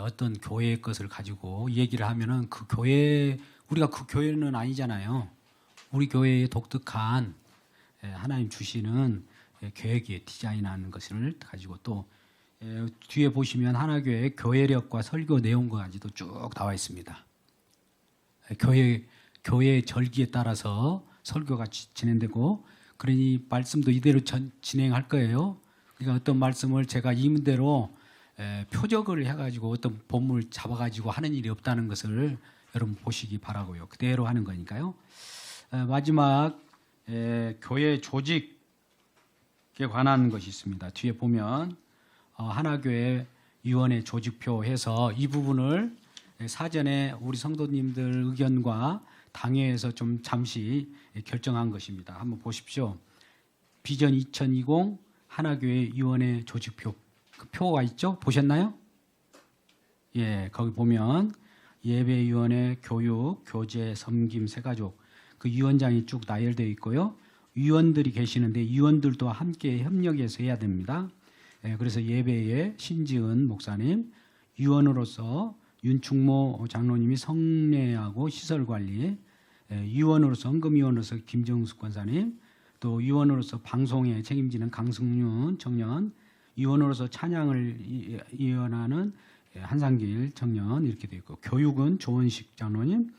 어떤 교회의 것을 가지고 얘기를 하면은 그 교회, 우리가 그 교회는 아니잖아요. 우리 교회의 독특한 하나님 주시는 계획에 디자인하는 것을 가지고, 또 뒤에 보시면 하나교회 교회력과 설교 내용까지도 쭉 나와 있습니다. 교회 절기에 따라서 설교가 진행되고, 그러니 말씀도 이대로 진행할 거예요. 그러니까 어떤 말씀을 제가 임대로 표적을 해가지고 어떤 본문을 잡아가지고 하는 일이 없다는 것을 여러분 보시기 바라고요. 그대로 하는 거니까요. 마지막 교회 조직에 관한 것이 있습니다. 뒤에 보면 하나교회 위원회 조직표 해서 이 부분을 사전에 우리 성도님들 의견과 당회에서 좀 잠시 결정한 것입니다. 한번 보십시오. 비전 2020 하나교회 위원회 조직표, 그 표가 있죠? 보셨나요? 예, 거기 보면 예배위원회, 교육, 교제, 섬김, 세가족 그 위원장이 쭉 나열되어 있고요. 위원들이 계시는데 위원들도 함께 협력해서 해야 됩니다. 그래서 예배의 신지은 목사님, 위원으로서 윤충모 장로님이 성례하고 시설관리, 위원으로서 헌금위원으로서 김정숙 권사님, 또 위원으로서 방송에 책임지는 강승윤 청년, 위원으로서 찬양을 이원하는 한상길 청년 이렇게 되어 있고, 교육은 조원식 장로님,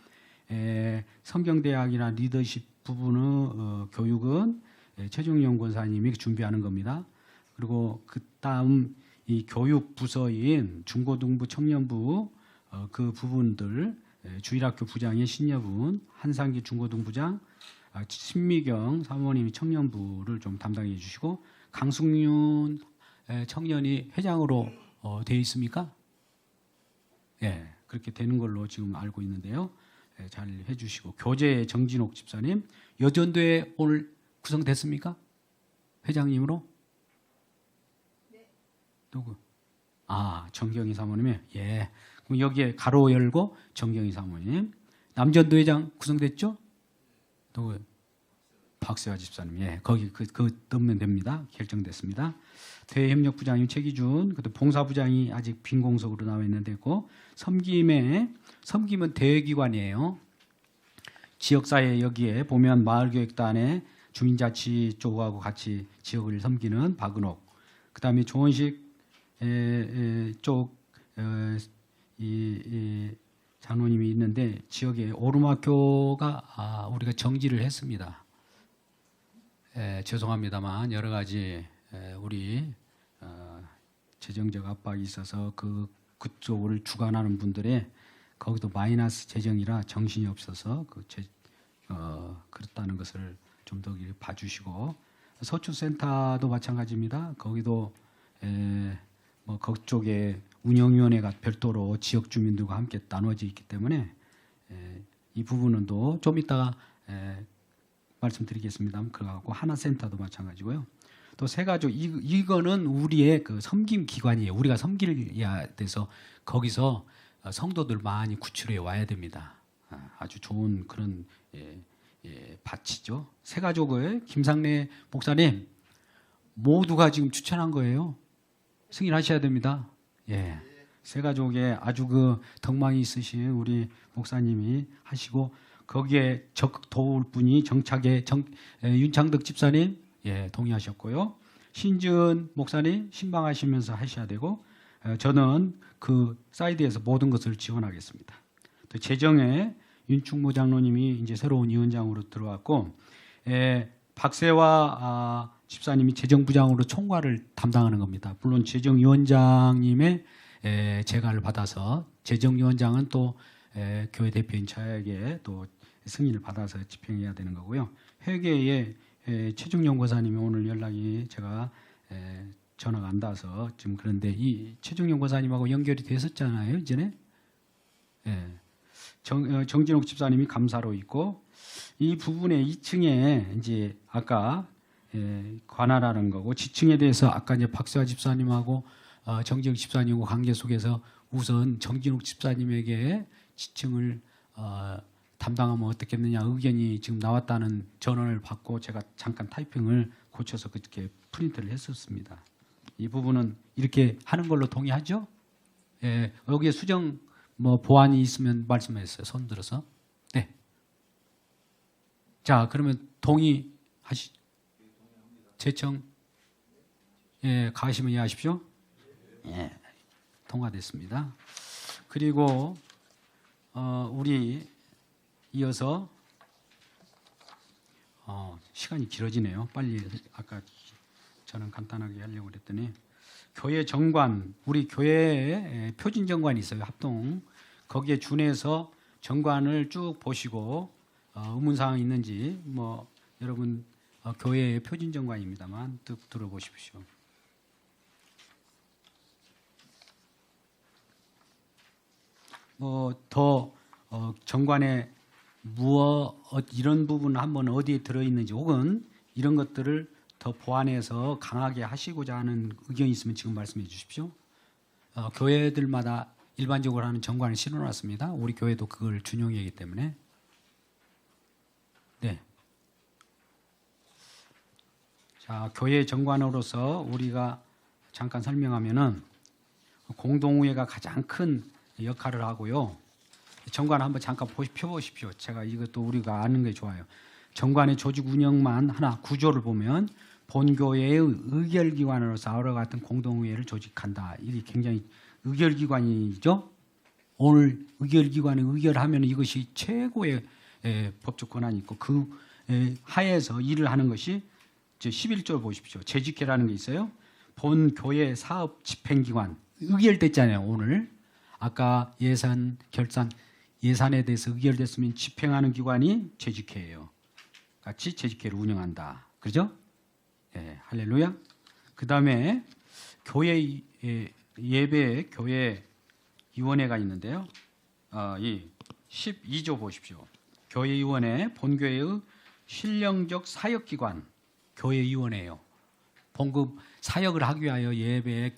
성경대학이나 리더십 부분의 교육은 최종영 권사님이 준비하는 겁니다. 그리고 그 다음 이 교육 부서인 중고등부 청년부 그 부분들 주일학교 부장의 신여분, 한상기 중고등부장, 신미경 사모님이 청년부를 좀 담당해 주시고 강승윤 청년이 회장으로 되어 있습니까? 예, 그렇게 되는 걸로 지금 알고 있는데요. 예, 잘 해주시고 교재 정진옥 집사님 여전도에 오늘 구성됐습니까? 회장님으로? 네. 누구? 정경희 사모님이 예. 그럼 여기에 가로 열고 정경희 사모님. 남전도 회장 구성됐죠? 누구? 박세화 집사님. 예, 거기 그 넣으면 됩니다. 결정됐습니다. 대협력부장님 최기준, 그때 봉사부장이 아직 빈 공석으로 나와 있는데 있고 섬김은 대기관이에요. 지역사회 여기에 보면 마을교육단에 주민자치 쪽하고 같이 지역을 섬기는 박은옥. 그다음에 조원식 쪽 장로님이 있는데 지역에 오르막교가 우리가 정지를 했습니다. 죄송합니다만 여러 가지 우리 재정적 압박이 있어서 그쪽을 주관하는 분들의 거기도 마이너스 재정이라 정신이 없어서 그렇다는 것을 좀 더 봐주시고 서초센터도 마찬가지입니다. 거기도 뭐 그쪽에 운영위원회가 별도로 지역 주민들과 함께 나눠져 있기 때문에 이 부분은 또 좀 이따가 말씀드리겠습니다. 그래갖고 하나센터도 마찬가지고요. 또 세가족 이거는 우리의 그 섬김 기관이에요. 우리가 섬겨야 돼서 거기서 성도들 많이 구출해 와야 됩니다. 아주 좋은 그런 밭이죠. 세가족을 김상래 목사님 모두가 지금 추천한 거예요. 승인하셔야 됩니다. 예, 세가족에 아주 그 덕망이 있으신 우리 목사님이 하시고 거기에 도울 분이 정착의 윤창덕 집사님 예, 동의하셨고요. 신지은 목사님 신방하시면서 하셔야 되고 저는 그 사이드에서 모든 것을 지원하겠습니다. 또 재정에 윤충모 장로님이 이제 새로운 위원장으로 들어왔고 박세화 집사님이 재정부장으로 총괄을 담당하는 겁니다. 물론 재정위원장님의 재가를 받아서 재정위원장은 또 교회 대표인 저에게 또 승인을 받아서 집행해야 되는 거고요. 회계에 최중 연구사님이 오늘 연락이 제가 전화가 안 닿아서 지금 그런데 이 최중 연구사님하고 연결이 됐었잖아요, 이전에. 정진옥 집사님이 감사로 있고 이 부분에 2층에 이제 아까 관할하는 거고 지층에 대해서 아까 이제 박세화 집사님하고 정진옥 집사님하고 관계 속에서 우선 정진옥 집사님에게 지층을 담당하면 어떻겠느냐 의견이 지금 나왔다는 전언을 받고 제가 잠깐 타이핑을 고쳐서 그렇게 프린트를 했었습니다. 이 부분은 이렇게 하는 걸로 동의하죠? 예, 여기에 수정 보완이 있으면 말씀하셨어요. 손 들어서. 네. 자, 그러면 동의하시. 재청. 예, 가시면 이해하십시오. 예, 통과됐습니다. 그리고 우리 이어서 시간이 길어지네요. 빨리 아까 저는 간단하게 하려고 그랬더니 교회 정관, 우리 교회에 표진 정관이 있어요. 합동. 거기에 준해서 정관을 쭉 보시고 의문사항이 있는지 여러분 교회의 표진 정관입니다만 쭉 들어보십시오. 더 정관에 이런 부분 한번 어디에 들어있는지 혹은 이런 것들을 더 보완해서 강하게 하시고자 하는 의견이 있으면 지금 말씀해 주십시오. 교회들마다 일반적으로 하는 정관을 실어놨습니다. 우리 교회도 그걸 준용하기 때문에. 네. 자, 교회 정관으로서 우리가 잠깐 설명하면은 공동의회가 가장 큰 역할을 하고요. 정관 한번 잠깐 펴보십시오. 제가 이것도 우리가 아는 게 좋아요. 정관의 조직 운영만 하나 구조를 보면 본교회의 의결기관으로서 아우와 같은 공동의회를 조직한다. 이게 굉장히 의결기관이죠. 오늘 의결기관에 의결하면 이것이 최고의 법적 권한이 있고 그 하에서 일을 하는 것이 11조 보십시오. 재직회라는 게 있어요. 본 교회 사업 집행기관 의결됐잖아요. 오늘 아까 예산 결산 예산에 대해서 의결됐으면 집행하는 기관이 재직회예요. 같이 재직회를 운영한다. 그죠? 예, 할렐루야. 그 다음에 교회 예배 교회 위원회가 있는데요. 이 12조 보십시오. 교회위원회 본교회의 신령적 사역기관 교회위원회예요. 봉급 사역을 하기 위하여 예배,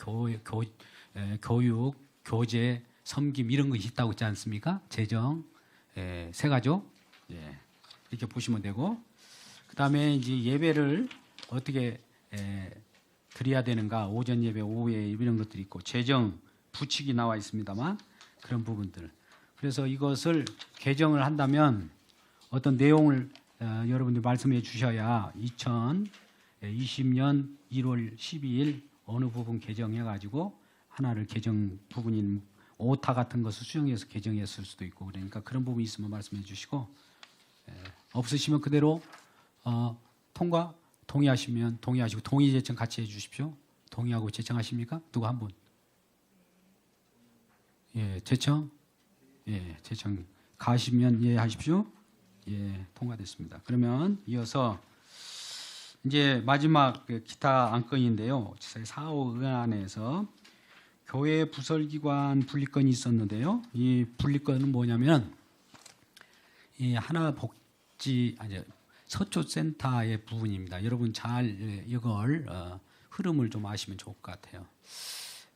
교육, 교제, 섬김 이런 것이 있다고 했지 않습니까? 재정, 세가족 이렇게 보시면 되고 그 다음에 이제 예배를 어떻게 드려야 되는가 오전 예배, 오후 예배 이런 것들이 있고 재정, 부칙이 나와 있습니다만 그런 부분들 그래서 이것을 개정을 한다면 어떤 내용을 여러분들이 말씀해 주셔야 2020년 1월 12일 어느 부분 개정해 가지고 하나를 개정 부분인 오타 같은 것을 수정해서 개정했을 수도 있고 그러니까 그런 부분이 있으면 말씀해 주시고 없으시면 그대로 통과 동의하시면 동의하시고 동의 제청 같이 해 주십시오. 동의하고 제청하십니까? 누구 한 분? 예, 제청. 예, 제청 가시면 예 하십시오. 예, 통과됐습니다. 그러면 이어서 이제 마지막 기타 안건인데요. 사후 의안에서 교회 부설기관 분리건이 있었는데요. 이 분리건은 뭐냐면 이 하나복지 서초센터의 부분입니다. 여러분 잘 이걸 흐름을 좀 아시면 좋을 것 같아요.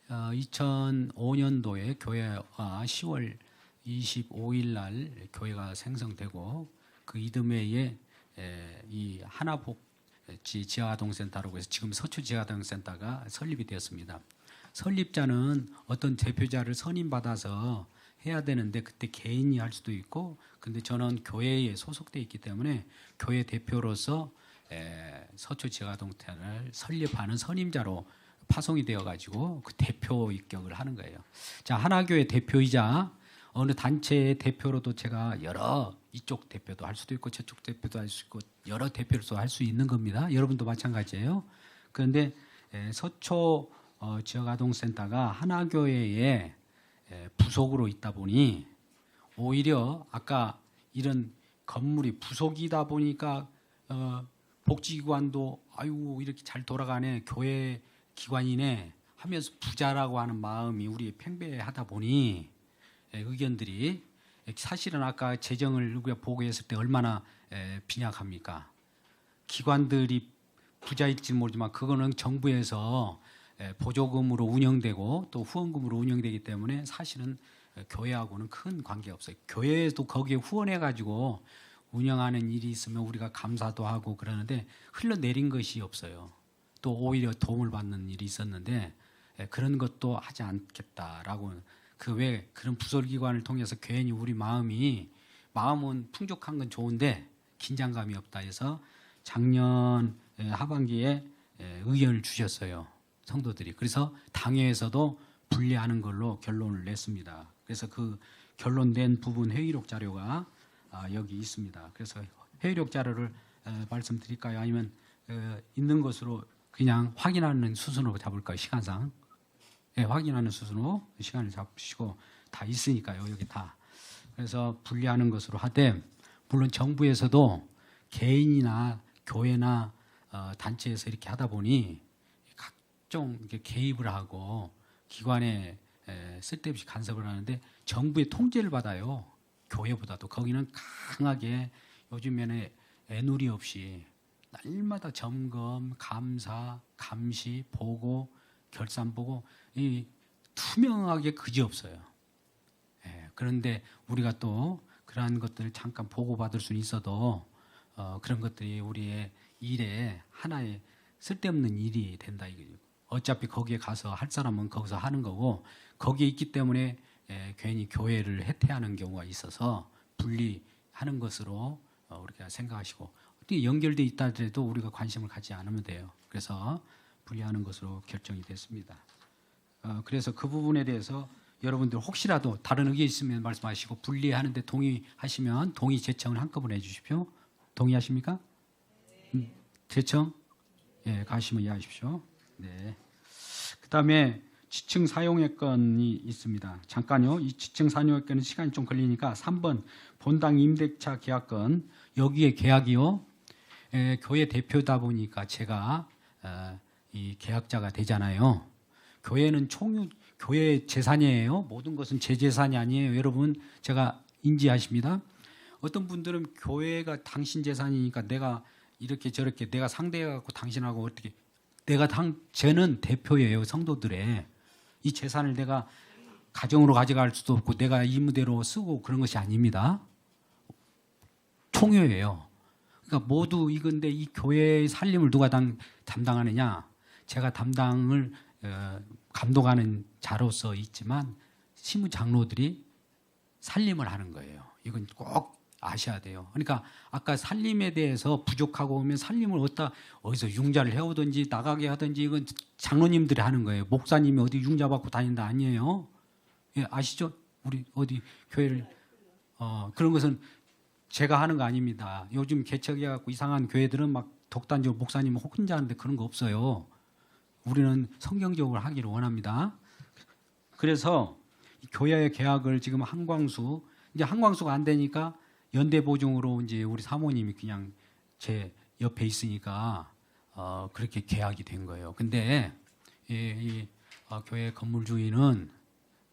2005년도에 교회가 10월 25일 날 교회가 생성되고 그 이듬해에 이 하나복지 지하아동센터라고 해서 지금 서초 지하아동센터가 설립이 되었습니다. 설립자는 어떤 대표자를 선임받아서 해야 되는데 그때 개인이 할 수도 있고 근데 저는 교회에 소속돼 있기 때문에 교회 대표로서 서초 지하아동센터를 설립하는 선임자로 파송이 되어 가지고 그 대표 입격을 하는 거예요. 자, 하나교회 대표이자 어느 단체의 대표로도 제가 여러 이쪽 대표도 할 수도 있고 저쪽 대표도 할 수 있고 여러 대표로서 할 수 있는 겁니다. 여러분도 마찬가지예요. 그런데 서초 지역아동센터가 하나교회의 부속으로 있다 보니 오히려 아까 이런 건물이 부속이다 보니까 복지기관도 아유 이렇게 잘 돌아가네 교회 기관이네 하면서 부자라고 하는 마음이 우리 팽배하다 보니 의견들이 사실은 아까 재정을 우리가 보고했을 때 얼마나 빈약합니까? 기관들이 부자일지 모르지만 그거는 정부에서 보조금으로 운영되고 또 후원금으로 운영되기 때문에 사실은 교회하고는 큰 관계 없어요. 교회에도 거기에 후원해 가지고 운영하는 일이 있으면 우리가 감사도 하고 그러는데 흘러내린 것이 없어요. 또 오히려 도움을 받는 일이 있었는데 그런 것도 하지 않겠다라고 그 외 그런 부설기관을 통해서 괜히 우리 마음은 풍족한 건 좋은데 긴장감이 없다 해서 작년 하반기에 의견을 주셨어요. 성도들이. 그래서 당회에서도 분리하는 걸로 결론을 냈습니다. 그래서 그 결론된 부분 회의록 자료가 여기 있습니다. 그래서 회의록 자료를 말씀드릴까요? 아니면 있는 것으로 그냥 확인하는 수순으로 잡을까요? 시간상. 네, 확인하는 수순으로 시간을 잡으시고 다 있으니까요. 여기 다. 그래서 분리하는 것으로 하되 물론 정부에서도 개인이나 교회나 단체에서 이렇게 하다 보니 각종 이렇게 개입을 하고 기관에 쓸데없이 간섭을 하는데 정부의 통제를 받아요. 교회보다도 거기는 강하게 요즘에는 애누리 없이 날마다 점검, 감사, 감시, 보고, 결산 보고 이 투명하게 그지없어요. 그런데 우리가 또 그러한 것들을 잠깐 보고받을 수는 있어도 그런 것들이 우리의 일에 하나의 쓸데없는 일이 된다 이거죠. 어차피 거기에 가서 할 사람은 거기서 하는 거고 거기에 있기 때문에 괜히 교회를 해태하는 경우가 있어서 분리하는 것으로 우리가 생각하시고 어떻게 연결돼 있다 하더라도 우리가 관심을 갖지 않으면 돼요. 그래서 분리하는 것으로 결정이 됐습니다. 그래서 그 부분에 대해서 여러분들 혹시라도 다른 의견 있으면 말씀하시고 분리하는데 동의하시면 동의 제청을 한꺼번에 해주십시오. 동의하십니까? 제청? 예, 가시면 이해하십시오. 네. 그다음에 지층 사용권이 있습니다. 잠깐요. 이 지층 사용권은 시간이 좀 걸리니까 3번 본당 임대차 계약권 여기에 계약이요. 교회 대표다 보니까 제가 이 계약자가 되잖아요. 교회는 교회 재산이에요. 모든 것은 제 재산이 아니에요. 여러분 제가 인지하십니다. 어떤 분들은 교회가 당신 재산이니까 내가 이렇게 저렇게 내가 상대해갖고 당신하고 어떻게 쟤는 대표예요. 성도들의 이 재산을 내가 가정으로 가져갈 수도 없고 내가 임무대로 쓰고 그런 것이 아닙니다. 총회예요. 그러니까 모두 이건데 이 교회의 살림을 누가 담당하느냐? 제가 담당을 감독하는 자로서 있지만 시무 장로들이 살림을 하는 거예요. 이건 꼭 아셔야 돼요. 그러니까 아까 살림에 대해서 부족하고 오면 살림을 어디서 융자를 해오든지 나가게 하든지 이건 장로님들이 하는 거예요. 목사님이 어디 융자 받고 다닌다 아니에요. 예, 아시죠? 우리 어디 교회를 그런 것은 제가 하는 거 아닙니다. 요즘 개척해갖고 이상한 교회들은 막 독단적으로 목사님 혼자 하는데 그런 거 없어요. 우리는 성경적으로 하기를 원합니다. 그래서 교회의 계약을 지금 이제 한광수가 안 되니까 연대보증으로 이제 우리 사모님이 그냥 제 옆에 있으니까 그렇게 계약이 된 거예요. 근데 이 교회 건물 주인은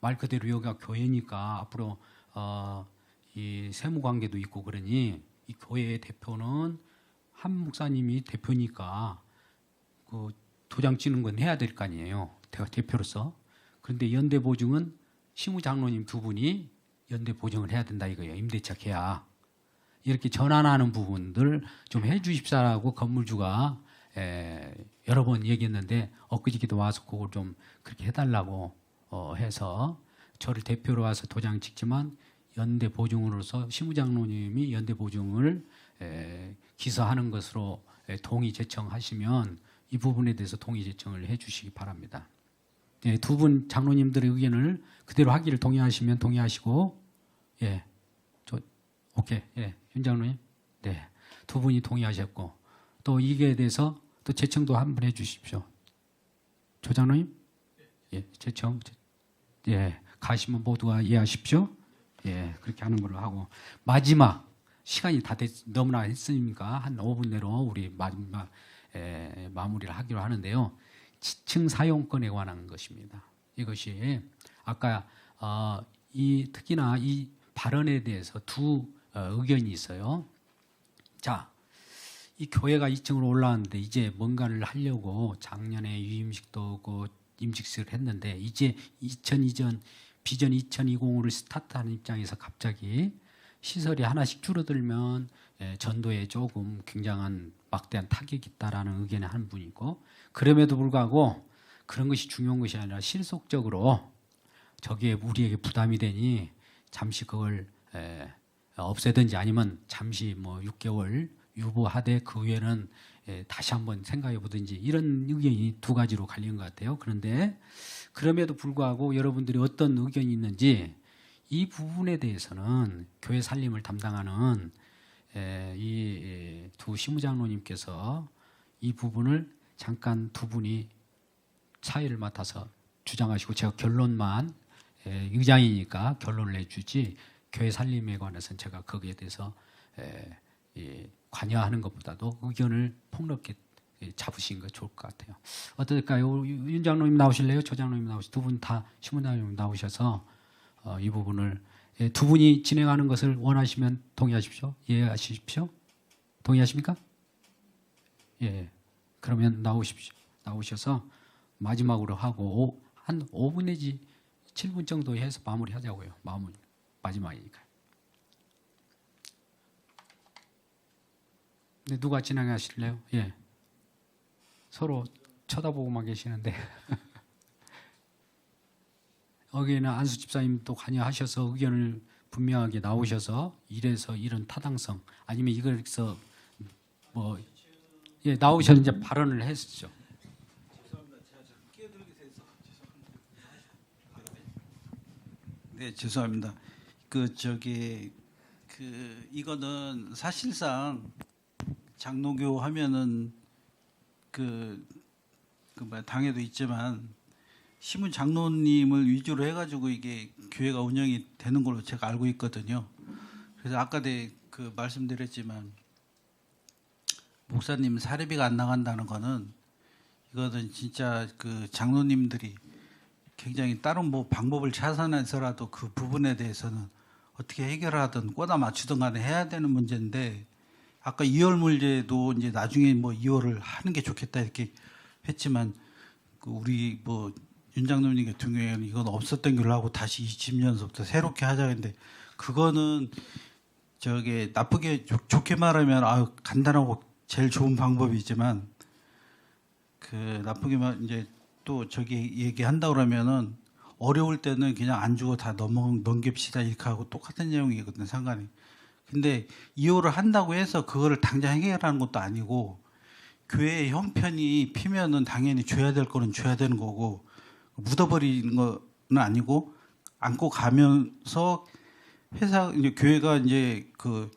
말 그대로 여기가 교회니까 앞으로 이 세무 관계도 있고 그러니 이 교회의 대표는 한 목사님이 대표니까 그 도장 찍는 건 해야 될 거 아니에요. 대표로서. 그런데 연대 보증은 시무 장로님 두 분이 연대 보증을 해야 된다 이거예요. 임대차 계약. 이렇게 전환하는 부분들 좀 해 주십사라고 건물주가 여러 번 얘기했는데 엊그저께도 와서 그걸 좀 그렇게 해달라고 해서 저를 대표로 와서 도장 찍지만 연대 보증으로서 시무장로님이 연대 보증을 기소하는 것으로 동의 제청하시면 이 부분에 대해서 동의 제청을 해주시기 바랍니다. 두 분 장로님들의 의견을 그대로 하기를 동의하시면 동의하시고, 예, 오케이, 예, 윤 장로님, 네, 두 분이 동의하셨고 또 이게 대해서 또 제청도 한번 해주십시오. 조 장로님, 예, 제청, 예, 가시면 모두가 이해하십시오. 예, 그렇게 하는 걸로 하고 마지막 시간이 다 너무나 했으니까 한 5분 내로 우리 마지막 마무리를 하기로 하는데요. 지층 사용권에 관한 것입니다. 이것이 아까 특히나 이 발언에 대해서 두 의견이 있어요. 자, 이 교회가 2층으로 올라왔는데 이제 뭔가를 하려고 작년에 유임식도 오고 임직식을 했는데 이제 비전 2020을 스타트하는 입장에서 갑자기 시설이 하나씩 줄어들면 전도에 조금 굉장한 막대한 타격이 있다라는 의견의 한 분이고, 그럼에도 불구하고 그런 것이 중요한 것이 아니라 실속적으로 저기에 우리에게 부담이 되니 잠시 그걸 없애든지 아니면 잠시 뭐 6개월 유보하되 그 후에는 다시 한번 생각해 보든지 이런 의견이 두 가지로 갈리는 것 같아요. 그런데 그럼에도 불구하고 여러분들이 어떤 의견이 있는지 이 부분에 대해서는 교회 살림을 담당하는 이 두 시무장로님께서 이 부분을 잠깐 두 분이 차이를 맡아서 주장하시고 제가 결론만 의장이니까 결론을 내주지 교회 살림에 관해서는 제가 거기에 대해서 관여하는 것보다도 의견을 폭넓게 잡으신 거 좋을 것 같아요. 어떨까요? 윤 장로님 나오실래요? 조 장로님 나오시 두 분 다 시무장로님 나오셔서 이 부분을 두 분이 진행하는 것을 원하시면 동의하십시오. 이해하십시오. 동의하십니까? 예. 그러면 나오십시오. 나오셔서 마지막으로 하고 한 5분 내지 7분 정도 해서 마무리하자고요. 마지막이니까. 네, 누가 진행하실래요? 예. 서로 쳐다보고만 계시는데 여기는 안수 집사님도 관여하셔서 의견을 분명하게 나오셔서 이래서 이런 타당성 아니면 이거에서 뭐 예, 나오셔서 이제 발언을 했었죠. 죄송합니다. 제가 좀 끼어들게 돼서 죄송합니다. 네, 죄송합니다. 이거는 사실상 장로교 하면은 당에도 있지만 시문 장로님을 위주로 해가지고 이게 교회가 운영이 되는 걸로 제가 알고 있거든요. 그래서 아까 그 말씀드렸지만 목사님 사례비가 안 나간다는 거는 이거는 진짜 그 장로님들이 굉장히 다른 뭐 방법을 찾아내서라도 그 부분에 대해서는 어떻게 해결하든 꽂아 맞추든 간에 해야 되는 문제인데 아까 이월 물제도 이제 나중에 뭐 이월을 하는 게 좋겠다 이렇게 했지만 그 우리 뭐 윤 장로님 같은 경우에는 이건 없었던 걸로 하고 다시 20년서부터 새롭게 하자는데 그거는 저게 나쁘게 좋게 말하면 간단하고 제일 좋은 방법이지만 그 나쁘게 말 이제 또 저기 얘기한다 그러면은 어려울 때는 그냥 안 주고 다 넘깁시다 이렇게 하고 똑같은 내용이거든요 상관이. 근데 이호를 한다고 해서 그거를 당장 해결하는 것도 아니고 교회의 형편이 피면은 당연히 줘야 될 거는 줘야 되는 거고 묻어버리는 거는 아니고 안고 가면서 회사 이제 교회가 이제 그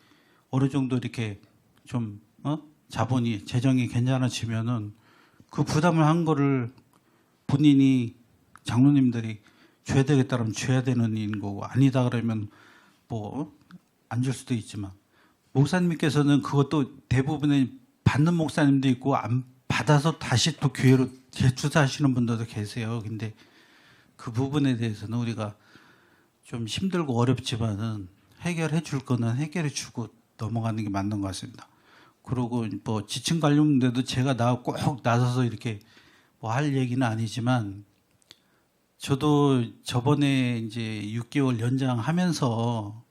어느 정도 이렇게 좀 자본이 재정이 괜찮아지면은 그 부담을 한 거를 본인이 장로님들이 줘야 되겠다 그러면 줘야 되는 일인 거고 아니다 그러면 뭐 안 줄 수도 있지만 목사님께서는 그것도 대부분의 받는 목사님도 있고 안 받아서 다시 또 교회로 재투자하시는 분들도 계세요. 근데 그 부분에 대해서는 우리가 좀 힘들고 어렵지만은 해결해 줄 거는 해결해 주고 넘어가는 게 맞는 것 같습니다. 그리고 뭐 지층 관련돼도 제가 꼭 나서서 이렇게 뭐 할 얘기는 아니지만 저도 저번에 이제 6개월 연장하면서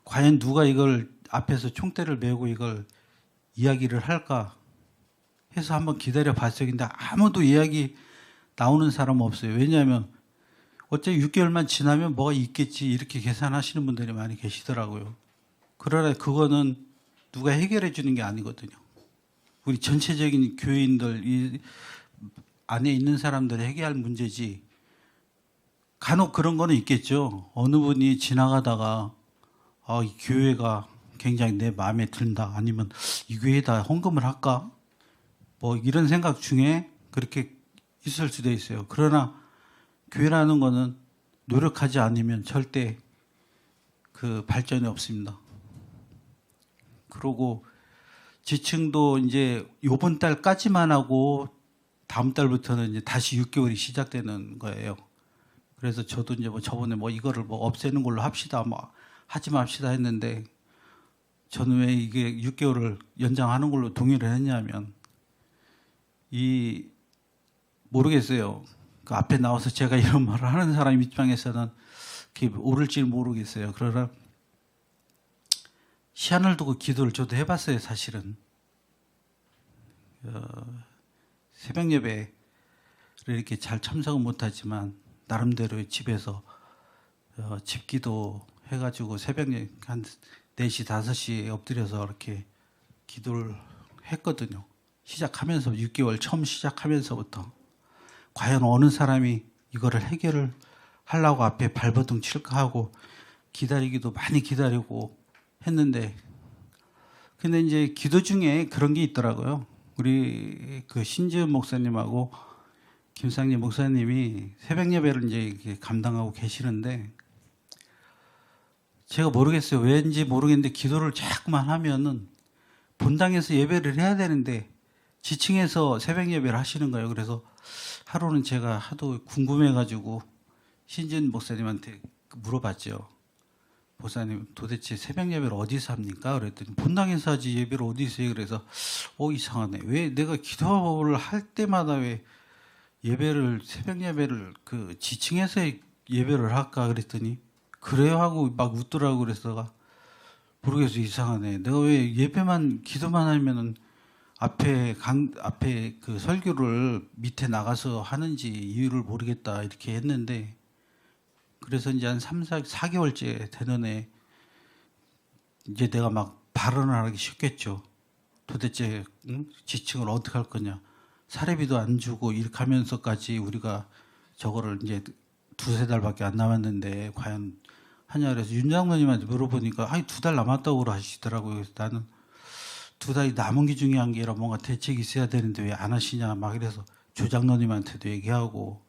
과연 누가 이걸 앞에서 총대를 메고 이걸 이야기를 할까 해서 한번 기다려 봤어요. 근데 아무도 이야기 나오는 사람은 없어요. 왜냐하면 어차피 6개월만 지나면 뭐가 있겠지 이렇게 계산하시는 분들이 많이 계시더라고요. 그러나 그거는 누가 해결해 주는 게 아니거든요. 우리 전체적인 교회인들 이 안에 있는 사람들이 해결할 문제지. 간혹 그런 거는 있겠죠. 어느 분이 지나가다가 이 교회가 굉장히 내 마음에 든다. 아니면 이 교회에다 헌금을 할까? 뭐 이런 생각 중에 그렇게 있을 수도 있어요. 그러나 교회라는 거는 노력하지 않으면 절대 그 발전이 없습니다. 그리고 지층도 이제 요번 달까지만 하고 다음 달부터는 이제 다시 6개월이 시작되는 거예요. 그래서 저도 이제 뭐 저번에 뭐 이거를 뭐 없애는 걸로 합시다, 뭐 하지 맙시다 했는데 저는 왜 이게 6개월을 연장하는 걸로 동의를 했냐면 모르겠어요. 그 앞에 나와서 제가 이런 말을 하는 사람 입장에서는 그게 옳을지 모르겠어요. 그러나 시한을 두고 기도를 저도 해봤어요. 사실은 새벽 예배를 이렇게 잘 참석은 못하지만 나름대로 집에서 집기도 해가지고 새벽에 한 4시, 5시에 엎드려서 이렇게 기도를 했거든요. 시작하면서 6개월 처음 시작하면서부터 과연 어느 사람이 이거를 해결을 하려고 앞에 발버둥 칠까 하고 기다리기도 많이 기다리고 했는데 근데 이제 기도 중에 그런 게 있더라고요. 우리 그 신지은 목사님하고 김상림 목사님이 새벽 예배를 이제 이렇게 감당하고 계시는데 제가 모르겠어요. 왠지 모르겠는데 기도를 자꾸만 하면은 본당에서 예배를 해야 되는데 지층에서 새벽 예배를 하시는 거예요. 그래서 하루는 제가 하도 궁금해가지고 신진 목사님한테 물어봤죠. 목사님 도대체 새벽 예배를 어디서 합니까? 그랬더니 본당에서 하지 예배를 어디서 해요? 그래서 이상하네. 왜 내가 기도를 할 때마다 왜 예배를 새벽 예배를 그 지층에서 예배를 할까? 그랬더니 그래요 하고 막 웃더라고. 그래서 모르겠어. 이상하네. 내가 왜 예배만 기도만 하면은 앞에 그 설교를 밑에 나가서 하는지 이유를 모르겠다 이렇게 했는데 그래서 이제 한 4개월째 되는 애 이제 내가 막 발언을 하기 쉽겠죠. 도대체 지층을 어떻게 할 거냐. 사례비도 안 주고 이렇게 하면서까지 우리가 저거를 이제 2-3달밖에 안 남았는데 과연 하냐. 그래서 윤 장로님한테 물어보니까 2달 남았다고 하시더라고요. 그래서 나는 2달이 남은 게 중요한 게 아니라 뭔가 대책이 있어야 되는데 왜 안 하시냐 막 이래서 조 장로님한테도 얘기하고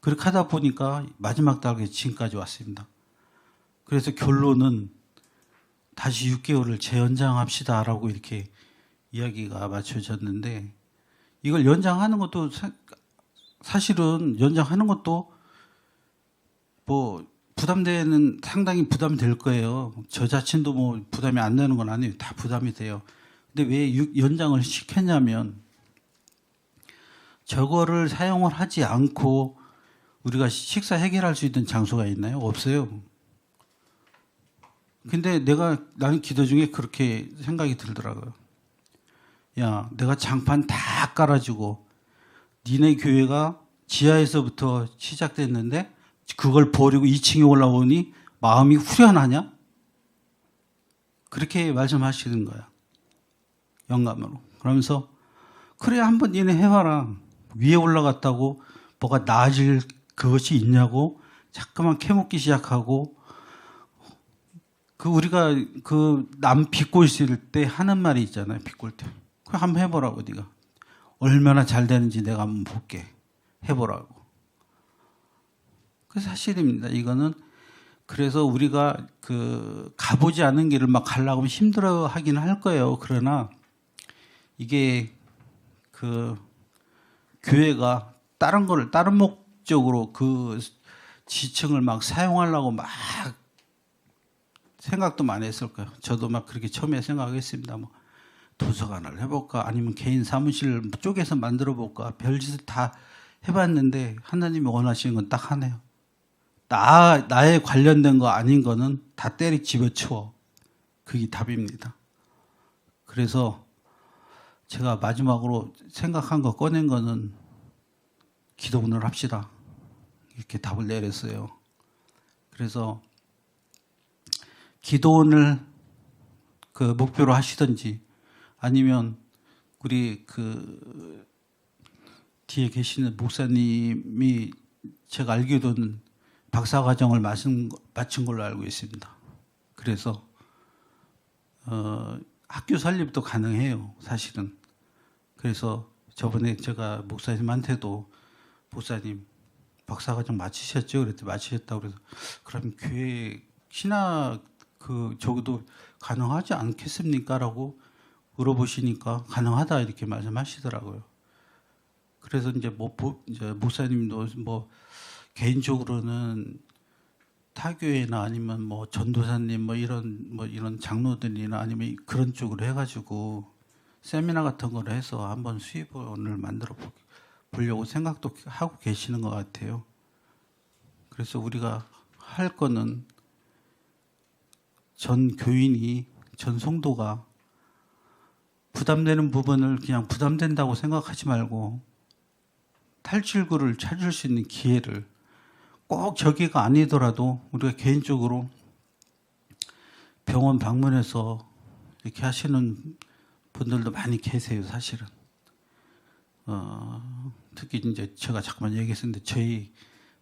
그렇게 하다 보니까 마지막 달에 지금까지 왔습니다. 그래서 결론은 다시 6개월을 재연장합시다라고 이렇게 이야기가 맞춰졌는데, 이걸 연장하는 것도 사실은 연장하는 것도 뭐 부담되는, 상당히 부담이 될 거예요. 저 자신도 뭐 부담이 안 되는 건 아니에요. 다 부담이 돼요. 근데 왜 연장을 시켰냐면, 저거를 사용을 하지 않고 우리가 식사 해결할 수 있는 장소가 있나요? 없어요. 근데 나는 기도 중에 그렇게 생각이 들더라고요. 야, 내가 장판 다 깔아주고 니네 교회가 지하에서부터 시작됐는데 그걸 버리고 2층에 올라오니 마음이 후련하냐? 그렇게 말씀하시는 거야. 영감으로. 그러면서 그래, 한번 니네 해봐라. 위에 올라갔다고 뭐가 나아질 그것이 있냐고 자꾸만 캐묻기 시작하고, 우리가 남 빚고 있을 때 하는 말이 있잖아요. 빚고 때. 그거 한번 해보라고. 네가 얼마나 잘 되는지 내가 한번 볼게. 해보라고. 그 사실입니다. 이거는. 그래서 우리가 가보지 않은 길을 막 가려고 하면 힘들어 하긴 할 거예요. 그러나 이게 교회가 다른 목적으로 그 지층을 막 사용하려고 막 생각도 많이 했을 거예요. 저도 막 그렇게 처음에 생각했습니다. 뭐 도서관을 해볼까, 아니면 개인 사무실을 쪼개서 만들어 볼까, 별짓을 다 해봤는데 하나님이 원하시는 건 딱 하네요. 나에 관련된 거 아닌 거는 다 때리 집어치워. 그게 답입니다. 그래서 제가 마지막으로 생각한 거 꺼낸 거는 기도문을 합시다. 이렇게 답을 내렸어요. 그래서 기도원을 목표로 하시든지, 아니면 우리 뒤에 계시는 목사님이 제가 알기로는 박사과정을 마친 걸로 알고 있습니다. 그래서 학교 설립도 가능해요, 사실은. 그래서 저번에 제가 목사님한테도 목사님 박사과정 마치셨죠? 그랬더니 마치셨다고. 그래서 그럼 교회 신학 저기도 가능하지 않겠습니까? 라고 물어보시니까 가능하다 이렇게 말씀하시더라고요. 그래서 이제 목사님도 개인적으로는 타교회나 아니면 전도사님 이런 장로들이나 아니면 그런 쪽으로 해가지고 세미나 같은 걸 해서 한번 수입원을 만들어 보려고 생각도 하고 계시는 것 같아요. 그래서 우리가 할 거는 전 교인이, 전 성도가 부담되는 부분을 그냥 부담된다고 생각하지 말고 탈출구를 찾을 수 있는 기회를, 꼭 저기가 아니더라도 우리가 개인적으로 병원 방문해서 이렇게 하시는 분들도 많이 계세요, 사실은. 특히 이제 제가 잠깐만 얘기했었는데, 저희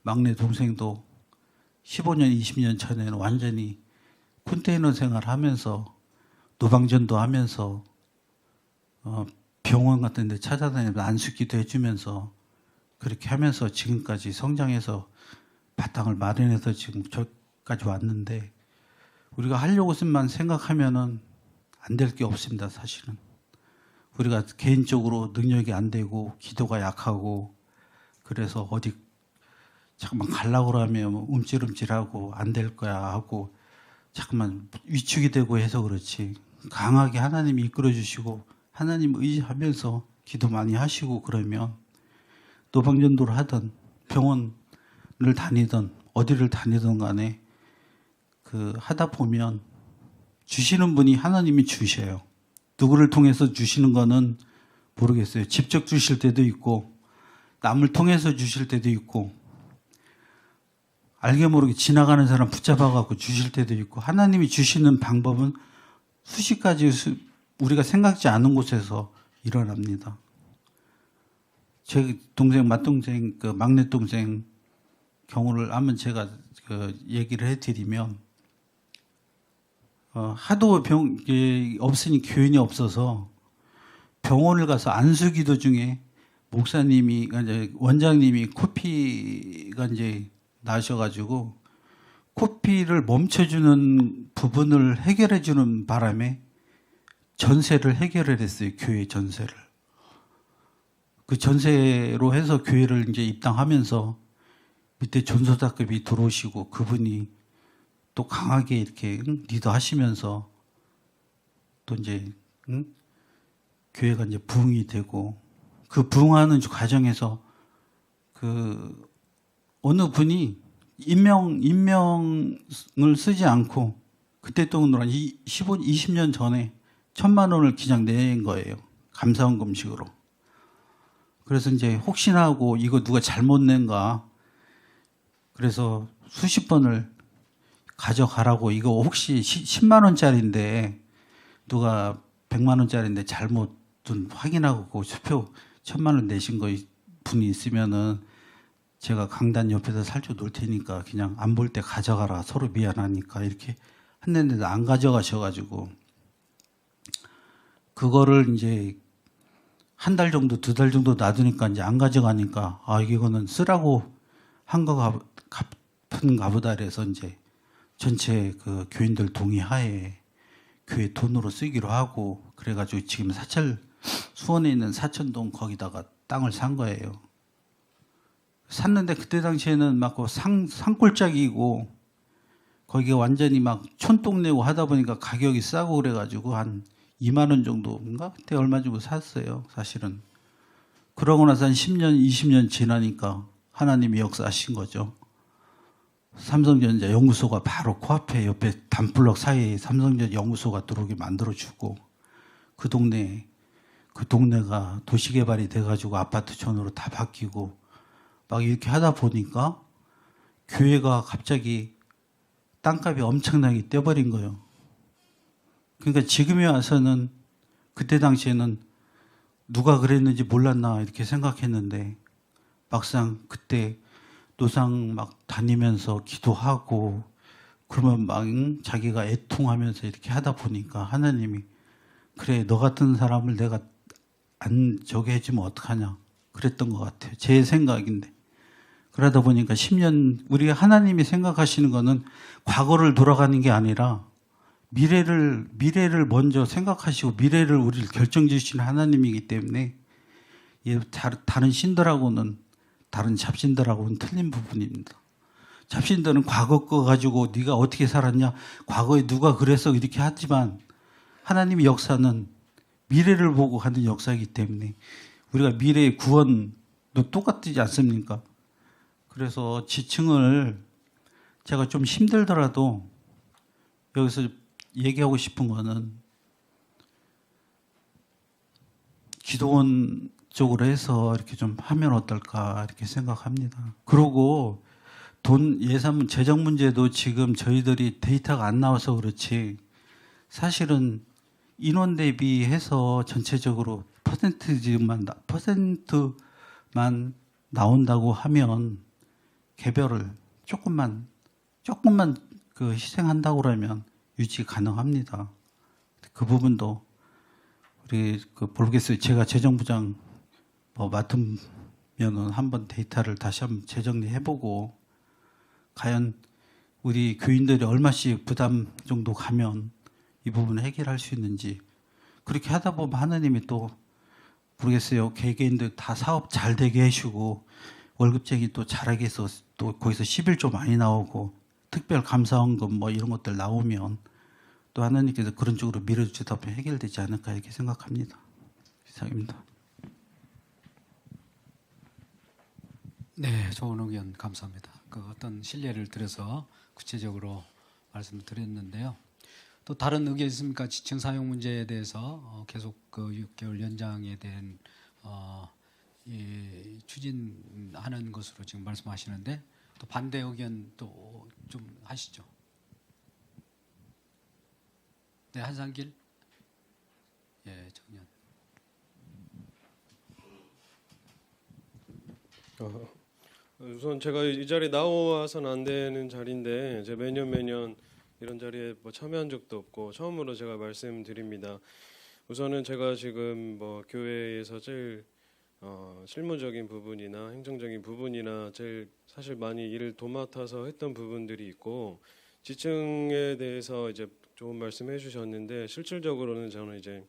막내 동생도 15년, 20년 전에는 완전히 컨테이너 생활하면서 노방전도 하면서 병원 같은 데 찾아다니면서 안수기도 해주면서 그렇게 하면서 지금까지 성장해서 바탕을 마련해서 지금 저까지 왔는데, 우리가 하려고 쓴만 생각하면은 안 될 게 없습니다, 사실은. 우리가 개인적으로 능력이 안 되고 기도가 약하고, 그래서 어디 잠깐만 가려고 하면 움찔움찔하고 안 될 거야 하고 잠깐만 위축이 되고 해서 그렇지, 강하게 하나님이 이끌어 주시고 하나님 의지하면서 기도 많이 하시고 그러면 노방전도를 하든 병원을 다니든 어디를 다니든 간에 하다 보면 주시는 분이 하나님이 주셔요. 누구를 통해서 주시는 거는 모르겠어요. 직접 주실 때도 있고 남을 통해서 주실 때도 있고 알게 모르게 지나가는 사람 붙잡아갖고 주실 때도 있고, 하나님이 주시는 방법은 수십 가지 우리가 생각지 않은 곳에서 일어납니다. 제 동생, 맏동생, 막내 동생 경우를 한번 제가 얘기를 해드리면, 하도 없으니 교인이 없어서 병원을 가서 안수기도 중에 목사님이 이제 원장님이 코피가 이제 나셔가지고 코피를 멈춰주는 부분을 해결해주는 바람에 전세를 해결을 했어요. 교회 전세를. 그 전세로 해서 교회를 이제 입당하면서 밑에 전소자급이 들어오시고 그분이 또 강하게 이렇게 리더하시면서 또 이제 교회가 이제 부흥이 되고 그 부흥하는 과정에서 그 어느 분이 임명을 쓰지 않고 그때 동안 20년 전에 1,000만 원을 그냥 낸 거예요. 감사원금식으로. 그래서 이제 혹시나 하고 이거 누가 잘못 낸가 그래서 수십 번을 가져가라고 이거 혹시 10만 원짜리인데 누가 100만 원짜리인데 잘못 좀 확인하고 그 수표 1,000만 원 내신 거 분이 있으면은 제가 강단 옆에서 살짝 놓을 테니까 그냥 안 볼 때 가져가라. 서로 미안하니까 이렇게 했는데도 안 가져가셔가지고 그거를 이제 한 달 정도, 2달 정도 놔두니까 이제 안 가져가니까 아 이거는 쓰라고 한 거 갚은가 보다 그래서 이제 전체 그 교인들 동의하에 교회 돈으로 쓰기로 하고 그래가지고 지금 수원에 있는 사천동 거기다가 땅을 산 거예요. 샀는데 그때 당시에는 막 산골짜기고 거기가 완전히 막 촌동 내고 하다 보니까 가격이 싸고 그래가지고 한 2만 원 정도인가? 그때 얼마 주고 샀어요, 사실은. 그러고 나서 한 10년, 20년 지나니까 하나님이 역사하신 거죠. 삼성전자 연구소가 바로 코앞에 옆에 담블럭 사이에 삼성전자 연구소가 들어오게 만들어주고 그 동네가 도시개발이 돼가지고 아파트촌으로 다 바뀌고 막 이렇게 하다 보니까 교회가 갑자기 땅값이 엄청나게 떼버린 거예요. 그러니까 지금에 와서는 그때 당시에는 누가 그랬는지 몰랐나 이렇게 생각했는데 막상 그때 노상 막 다니면서 기도하고 그러면 막 자기가 애통하면서 이렇게 하다 보니까 하나님이 그래 너 같은 사람을 내가 안 저기 해주면 어떡하냐 그랬던 것 같아요. 제 생각인데 그러다 보니까 10년 우리가 하나님이 생각하시는 거는 과거를 돌아가는 게 아니라 미래를 먼저 생각하시고 미래를 우리를 결정 지으시는 하나님이기 때문에 다른 신들하고는 다른 잡신들하고는 틀린 부분입니다. 잡신들은 과거 거 가지고 네가 어떻게 살았냐 과거에 누가 그래서 이렇게 하지만 하나님의 역사는 미래를 보고 하는 역사이기 때문에 우리가 미래의 구원도 똑같지 않습니까? 그래서 지층을 제가 좀 힘들더라도 여기서 얘기하고 싶은 거는 기도원 쪽으로 해서 이렇게 좀 하면 어떨까 이렇게 생각합니다. 그리고 예산 재정 문제도 지금 저희들이 데이터가 안 나와서 그렇지 사실은 인원 대비해서 전체적으로 퍼센트만 나온다고 하면 개별을 조금만 그 희생한다고 그러면 유지 가능합니다. 그 부분도 우리 모르겠어요. 제가 재정부장 맡으면은 한번 데이터를 다시 한번 재정리해보고 과연 우리 교인들이 얼마씩 부담 정도 가면 이 부분을 해결할 수 있는지 그렇게 하다 보면 하나님이 또 모르겠어요. 개개인들 다 사업 잘 되게 해주고 월급쟁이 또 잘하게 해서 또 거기서 11조 많이 나오고 특별 감사원금 이런 것들 나오면 또 하나님께서 그런 쪽으로 밀어주시다 보면 해결되지 않을까 이렇게 생각합니다. 이상입니다. 네, 좋은 의견 감사합니다. 그 어떤 신뢰를 들여서 구체적으로 말씀을 드렸는데요. 또 다른 의견 있습니까? 지층 사용 문제에 대해서 계속 그 6개월 연장에 대한 추진하는 것으로 지금 말씀하시는데 또 반대 의견 또 좀 하시죠. 네, 한상길. 예, 정연. 우선 제가 이 자리에 나와서는 안 되는 자리인데 제가 매년 이런 자리에 참여한 적도 없고 처음으로 제가 말씀드립니다. 우선은 제가 지금 교회에서 제일 실무적인 부분이나 행정적인 부분이나 제일 사실 많이 일을 도맡아서 했던 부분들이 있고 지층에 대해서 이제 좋은 말씀해 주셨는데 실질적으로는 저는 이제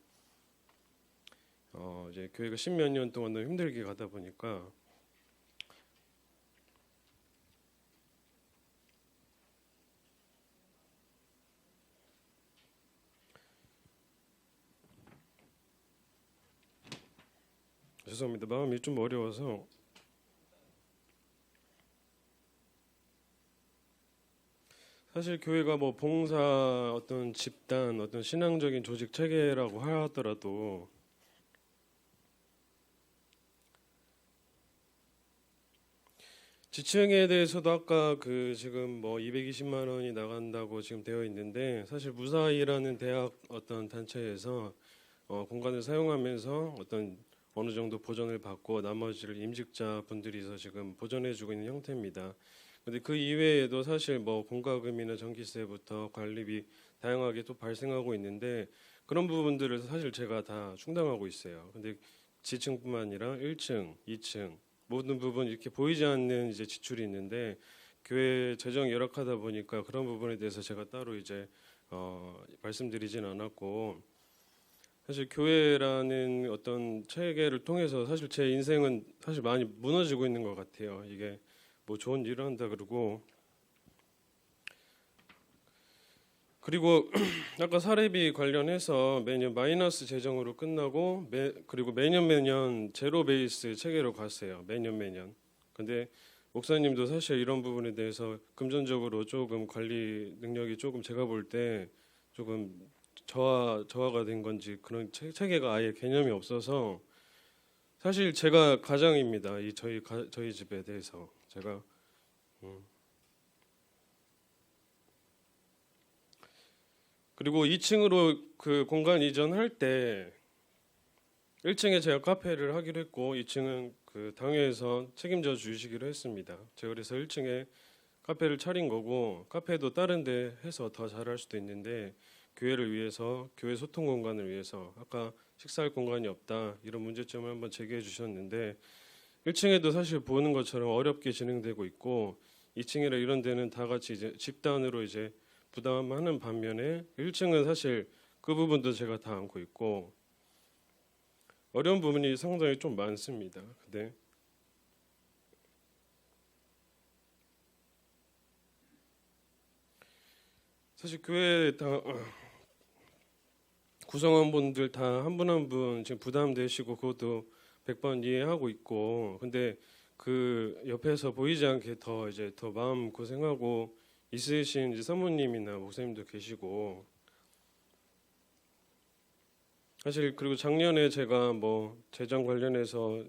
교회가 10몇 년 동안 너무 힘들게 가다 보니까 죄송합니다. 마음이 좀 어려워서 사실 교회가 뭐 봉사 어떤 집단 어떤 신앙적인 조직 체계라고 하더라도 지층에 대해서도 아까 그 지금 뭐 220만 원이 나간다고 지금 되어 있는데 사실 무사히라는 대학 어떤 단체에서 공간을 사용하면서 어떤 어느 정도 보전을 받고 나머지를 임직자 분들이서 지금 보전해주고 있는 형태입니다. 근데 그 이외에도 사실 뭐 공과금이나 전기세부터 관리비 다양하게 또 발생하고 있는데 그런 부분들을 사실 제가 다 충당하고 있어요. 근데 지층뿐만 아니라 1층, 2층 모든 부분 이렇게 보이지 않는 이제 지출이 있는데 교회 재정이 열악하다 보니까 그런 부분에 대해서 제가 따로 이제 말씀드리진 않았고 사실 교회라는 어떤 체계를 통해서 사실 제 인생은 사실 많이 무너지고 있는 것 같아요. 이게 뭐 좋은 일을 한다 그리고 아까 사례비 관련해서 매년 마이너스 재정으로 끝나고 그리고 매년 제로 베이스 체계로 갔어요. 매년. 근데 목사님도 사실 이런 부분에 대해서 금전적으로 조금 관리 능력이 조금 제가 볼 때 조금 저하가 된 건지 그런 체계가 아예 개념이 없어서 사실 제가 가장입니다. 이 저희 집에 대해서 제가 그리고 2층으로 그 공간 이전할 때 1층에 제가 카페를 하기로 했고 2층은 그 당회에서 책임져 주시기로 했습니다. 제가 그래서 1층에 카페를 차린 거고 카페도 다른 데 해서 더 잘할 수도 있는데 교회를 위해서 교회 소통 공간을 위해서 아까 식사할 공간이 없다 이런 문제점을 한번 제기해 주셨는데 1층에도 사실 보는 것처럼 어렵게 진행되고 있고 2층이나 이런 데는 다 같이 이제 집단으로 이제 부담하는 반면에 1층은 사실 그 부분도 제가 다 안고 있고 어려운 부분이 상당히 좀 많습니다. 근데 사실 교회 다 구성원분들 다 한 분 한 분 지금 부담되시고 그것도 100번 이해하고 있고 근데 그 옆에서 보이지 않게 더 이제 더 마음 고생하고 있으신 이제 사모님이나 목사님도 계시고 사실 그리고 작년에 제가 뭐 재정 관련해서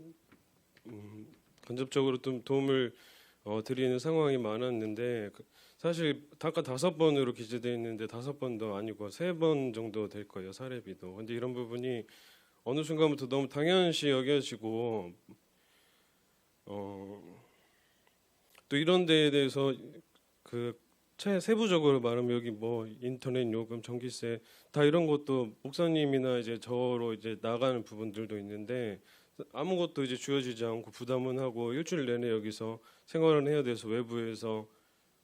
간접적으로 좀 도움을 드리는 상황이 많았는데 사실 아까 5번으로 기재되어 있는데 5번도 아니고 3번 정도 될 거예요 사례비도. 근데 이런 부분이 어느 순간부터 너무 당연시 여겨지고 또 이런 데에 대해서 그 세부적으로 말하면 여기 뭐 인터넷 요금, 전기세 다 이런 것도 목사님이나 이제 저로 이제 나가는 부분들도 있는데 아무것도 이제 주어지지 않고 부담은 하고 일주일 내내 여기서 생활을 해야 돼서 외부에서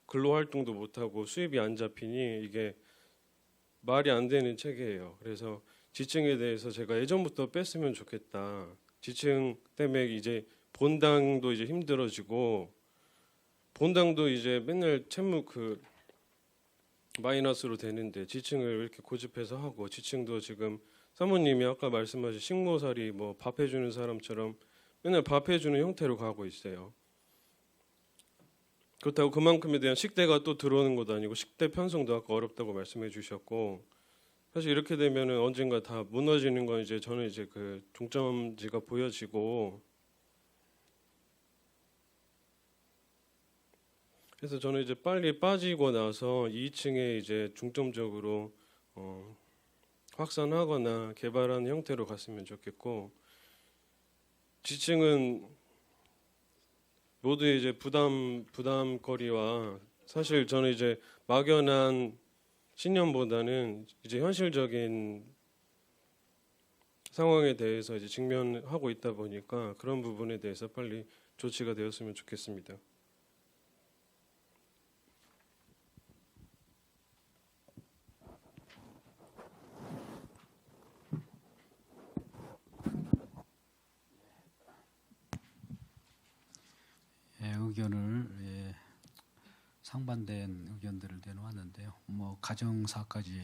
근로 활동도 못 하고 수입이 안 잡히니 이게 말이 안 되는 체계예요. 그래서 지층에 대해서 제가 예전부터 뺐으면 좋겠다. 지층 때문에 이제 본당도 이제 힘들어지고 본당도 이제 맨날 채무 그 마이너스로 되는데 지층을 이렇게 고집해서 하고 지층도 지금 사모님이 아까 말씀하신 식모살이 뭐 밥 해주는 사람처럼 맨날 밥 해주는 형태로 가고 있어요. 그렇다고 그만큼에 대한 식대가 또 들어오는 것도 아니고 식대 편성도 아까 어렵다고 말씀해 주셨고 사실 이렇게 되면은 언젠가 다 무너지는 건 이제 저는 이제 그 종점지가 보여지고 그래서 저는 이제 빨리 빠지고 나서 2층에 이제 중점적으로 확산하거나 개발하는 형태로 갔으면 좋겠고 지층은 모두의 이제 부담거리와 사실 저는 이제 막연한 신념보다는 이제 현실적인 상황에 대해서 이제 직면하고 있다 보니까 그런 부분에 대해서 빨리 조치가 되었으면 좋겠습니다. 의견을 상반된 의견들을 내놓았는데요. 뭐 가정사까지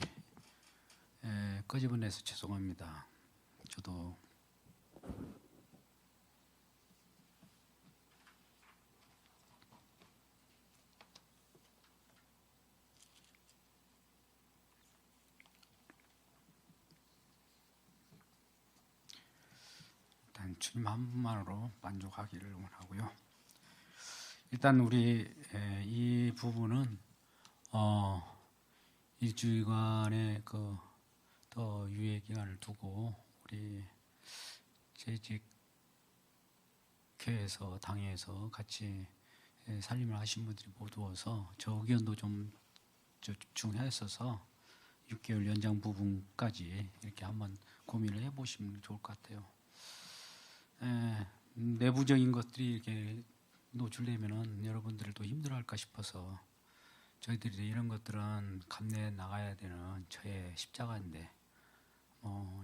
끄집어내서 죄송합니다. 저도 일단 주님 한 분만으로 만족하기를 원하고요. 일단 우리 이 부분은 일주일간의 그 더 유예 기간을 두고 우리 재직회에서 당에서 같이 살림을 하신 분들이 모두어서 저 의견도 좀 집중했어서 6개월 연장 부분까지 이렇게 한번 고민을 해보시면 좋을 것 같아요. 내부적인 것들이 이렇게 노출되면은 여러분들도 힘들어할까 싶어서 저희들이 이런 것들은 감내해 나가야 되는 저의 십자가인데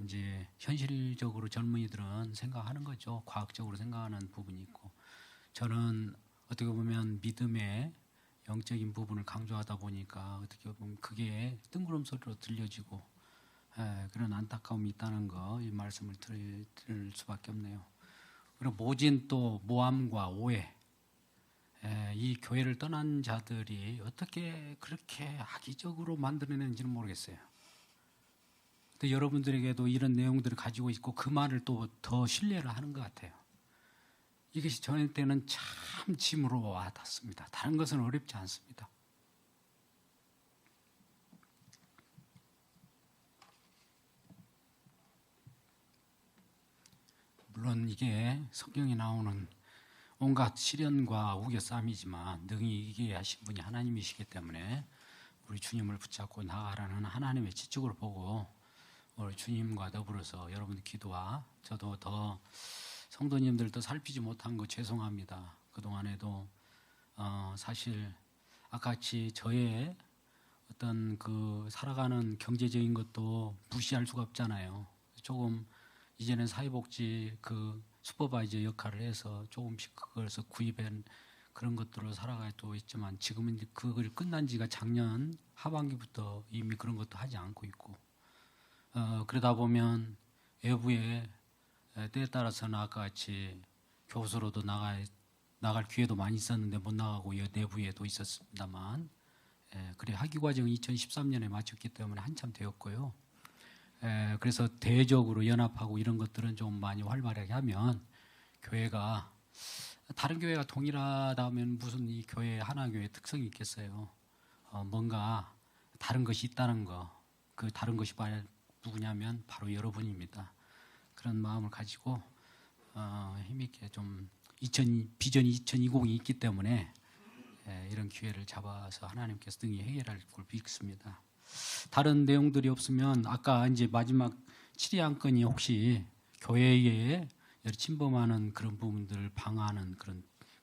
이제 현실적으로 젊은이들은 생각하는 거죠. 과학적으로 생각하는 부분이 있고 저는 어떻게 보면 믿음의 영적인 부분을 강조하다 보니까 어떻게 보면 그게 뜬구름 소리로 들려지고 그런 안타까움이 있다는 거 이 말씀을 들을 수밖에 없네요. 그리고 모진 또 모함과 오해 이 교회를 떠난 자들이 어떻게 그렇게 악의적으로 만들어내는지는 모르겠어요. 근데 여러분들에게도 이런 내용들을 가지고 있고 그 말을 또 더 신뢰를 하는 것 같아요. 이것이 저한테는 참 짐으로 와닿습니다. 다른 것은 어렵지 않습니다. 물론 이게 성경에 나오는 온갖 시련과 우겨싸움이지만 능히 이기게 하신 분이 하나님이시기 때문에 우리 주님을 붙잡고 나아가라는 하나님의 지적으로 보고 우리 주님과 더불어서 여러분들 기도와 저도 더 성도님들도 살피지 못한 거 죄송합니다. 그동안에도 사실 아까같이 저의 어떤 그 살아가는 경제적인 것도 무시할 수가 없잖아요. 조금 이제는 사회복지 그 슈퍼바이저 역할을 해서 조금씩 그걸서 구입한 그런 것들로 살아가고 있지만 지금은 이제 그걸 끝난 지가 작년 하반기부터 이미 그런 것도 하지 않고 있고 그러다 보면 외부에 때에 따라서는 아까 같이 교수로도 나갈 기회도 많이 있었는데 못 나가고 내부에도 있었습니다만 그래 학위 과정은 2013년에 마쳤기 때문에 한참 되었고요. 그래서 대외적으로 연합하고 이런 것들은 좀 많이 활발하게 하면 교회가 다른 교회가 동일하다면 무슨 이 교회 하나교회 특성이 있겠어요. 뭔가 다른 것이 있다는 거. 그 다른 것이 누구냐면 바로 여러분입니다. 그런 마음을 가지고 힘있게 좀 비전이 2020이 있기 때문에 이런 기회를 잡아서 하나님께서 등이 해결할 걸 믿습니다. 다른 내용들이 없으면 아까 이제 마지막 7위 안건이 혹시 교회에 침범하는 그런 부분들을 방어하는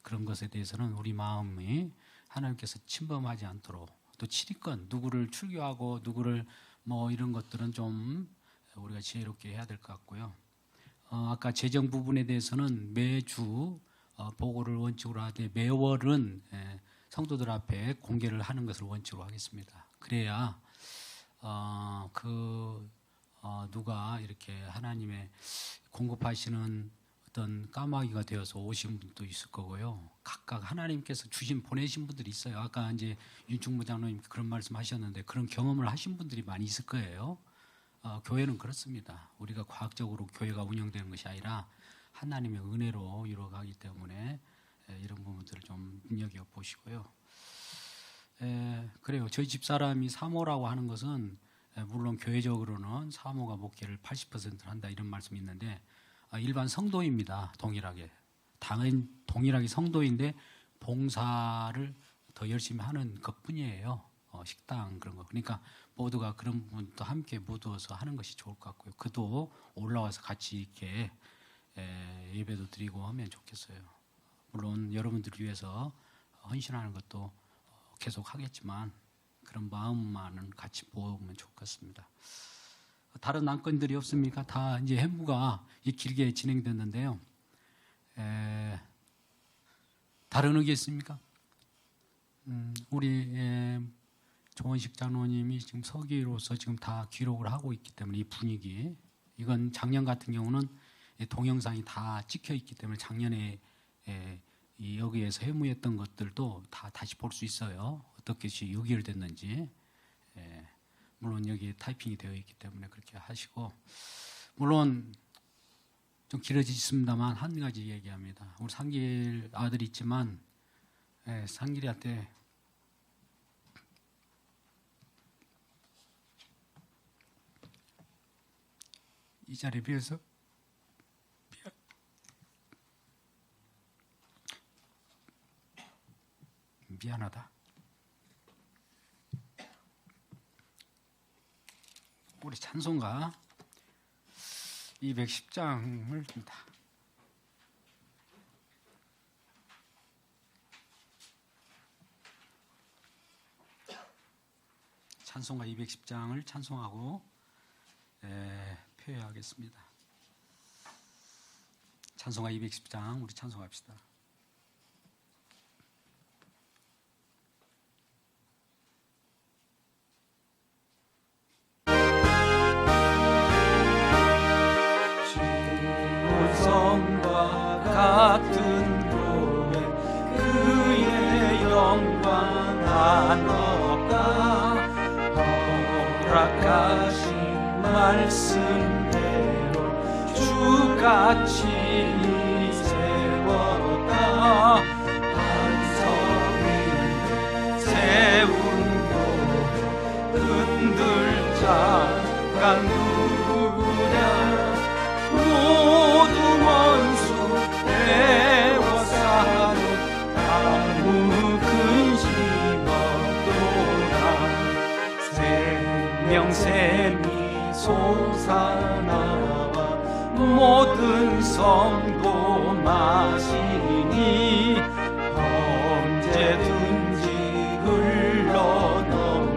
그런 것에 대해서는 우리 마음이 하나님께서 침범하지 않도록 또 7위권 누구를 출교하고 누구를 뭐 이런 것들은 좀 우리가 지혜롭게 해야 될 것 같고요. 아까 재정 부분에 대해서는 매주 보고를 원칙으로 하되 매월은 성도들 앞에 공개를 하는 것을 원칙으로 하겠습니다. 그래야 누가 이렇게 하나님의 공급하시는 어떤 까마귀가 되어서 오신 분도 있을 거고요. 각각 하나님께서 보내신 분들이 있어요. 아까 이제 윤충무 장로님 그런 말씀하셨는데 그런 경험을 하신 분들이 많이 있을 거예요. 교회는 그렇습니다. 우리가 과학적으로 교회가 운영되는 것이 아니라 하나님의 은혜로 이루어가기 때문에 이런 부분들을 좀 눈여겨 보시고요. 그래요. 저희 집사람이 사모라고 하는 것은 물론 교회적으로는 사모가 목회를 80%를 한다 이런 말씀이 있는데 일반 성도입니다. 동일하게. 당연 동일하게 성도인데 봉사를 더 열심히 하는 것뿐이에요. 식당 그런 거. 그러니까 모두가 그런 부분도 함께 모두어서 하는 것이 좋을 것 같고요. 그도 올라와서 같이 이렇게 예배도 드리고 하면 좋겠어요. 물론 여러분들을 위해서 헌신하는 것도 계속 하겠지만 그런 마음만은 같이 모으면 좋을 것 같습니다. 다른 안건들이 없습니까? 다 이제 회무가 길게 진행됐는데요. 다른 의견 있습니까? 우리 조원식 장로님이 지금 서기로서 지금 다 기록을 하고 있기 때문에 이 분위기, 이건 작년 같은 경우는 동영상이 다 찍혀 있기 때문에 작년에 여기에서 회무했던 것들도 다 다시 볼 수 있어요. 어떻게 연결됐는지. 물론 여기 타이핑이 되어 있기 때문에 그렇게 하시고, 물론 좀 길어지겠습니다만 한 가지 얘기합니다. 우리 상길 아들이 있지만 상길이한테 이 자리에 비해서 미안하다. 우리 찬송가 210장을 줍니다. 찬송가 210장을 찬송하고 표회하겠습니다. 찬송가 210장 우리 찬송합시다. 성과 같은 교회 그의 영광 나누었다. 허락하신 말씀대로 주같이 세웠다. 반석을 세운 교회 흔들 잠깐 누구냐. 모두 원수 애워싸는 아무 근심 없도다. 생명샘이 솟아나와 모든 성도 마시니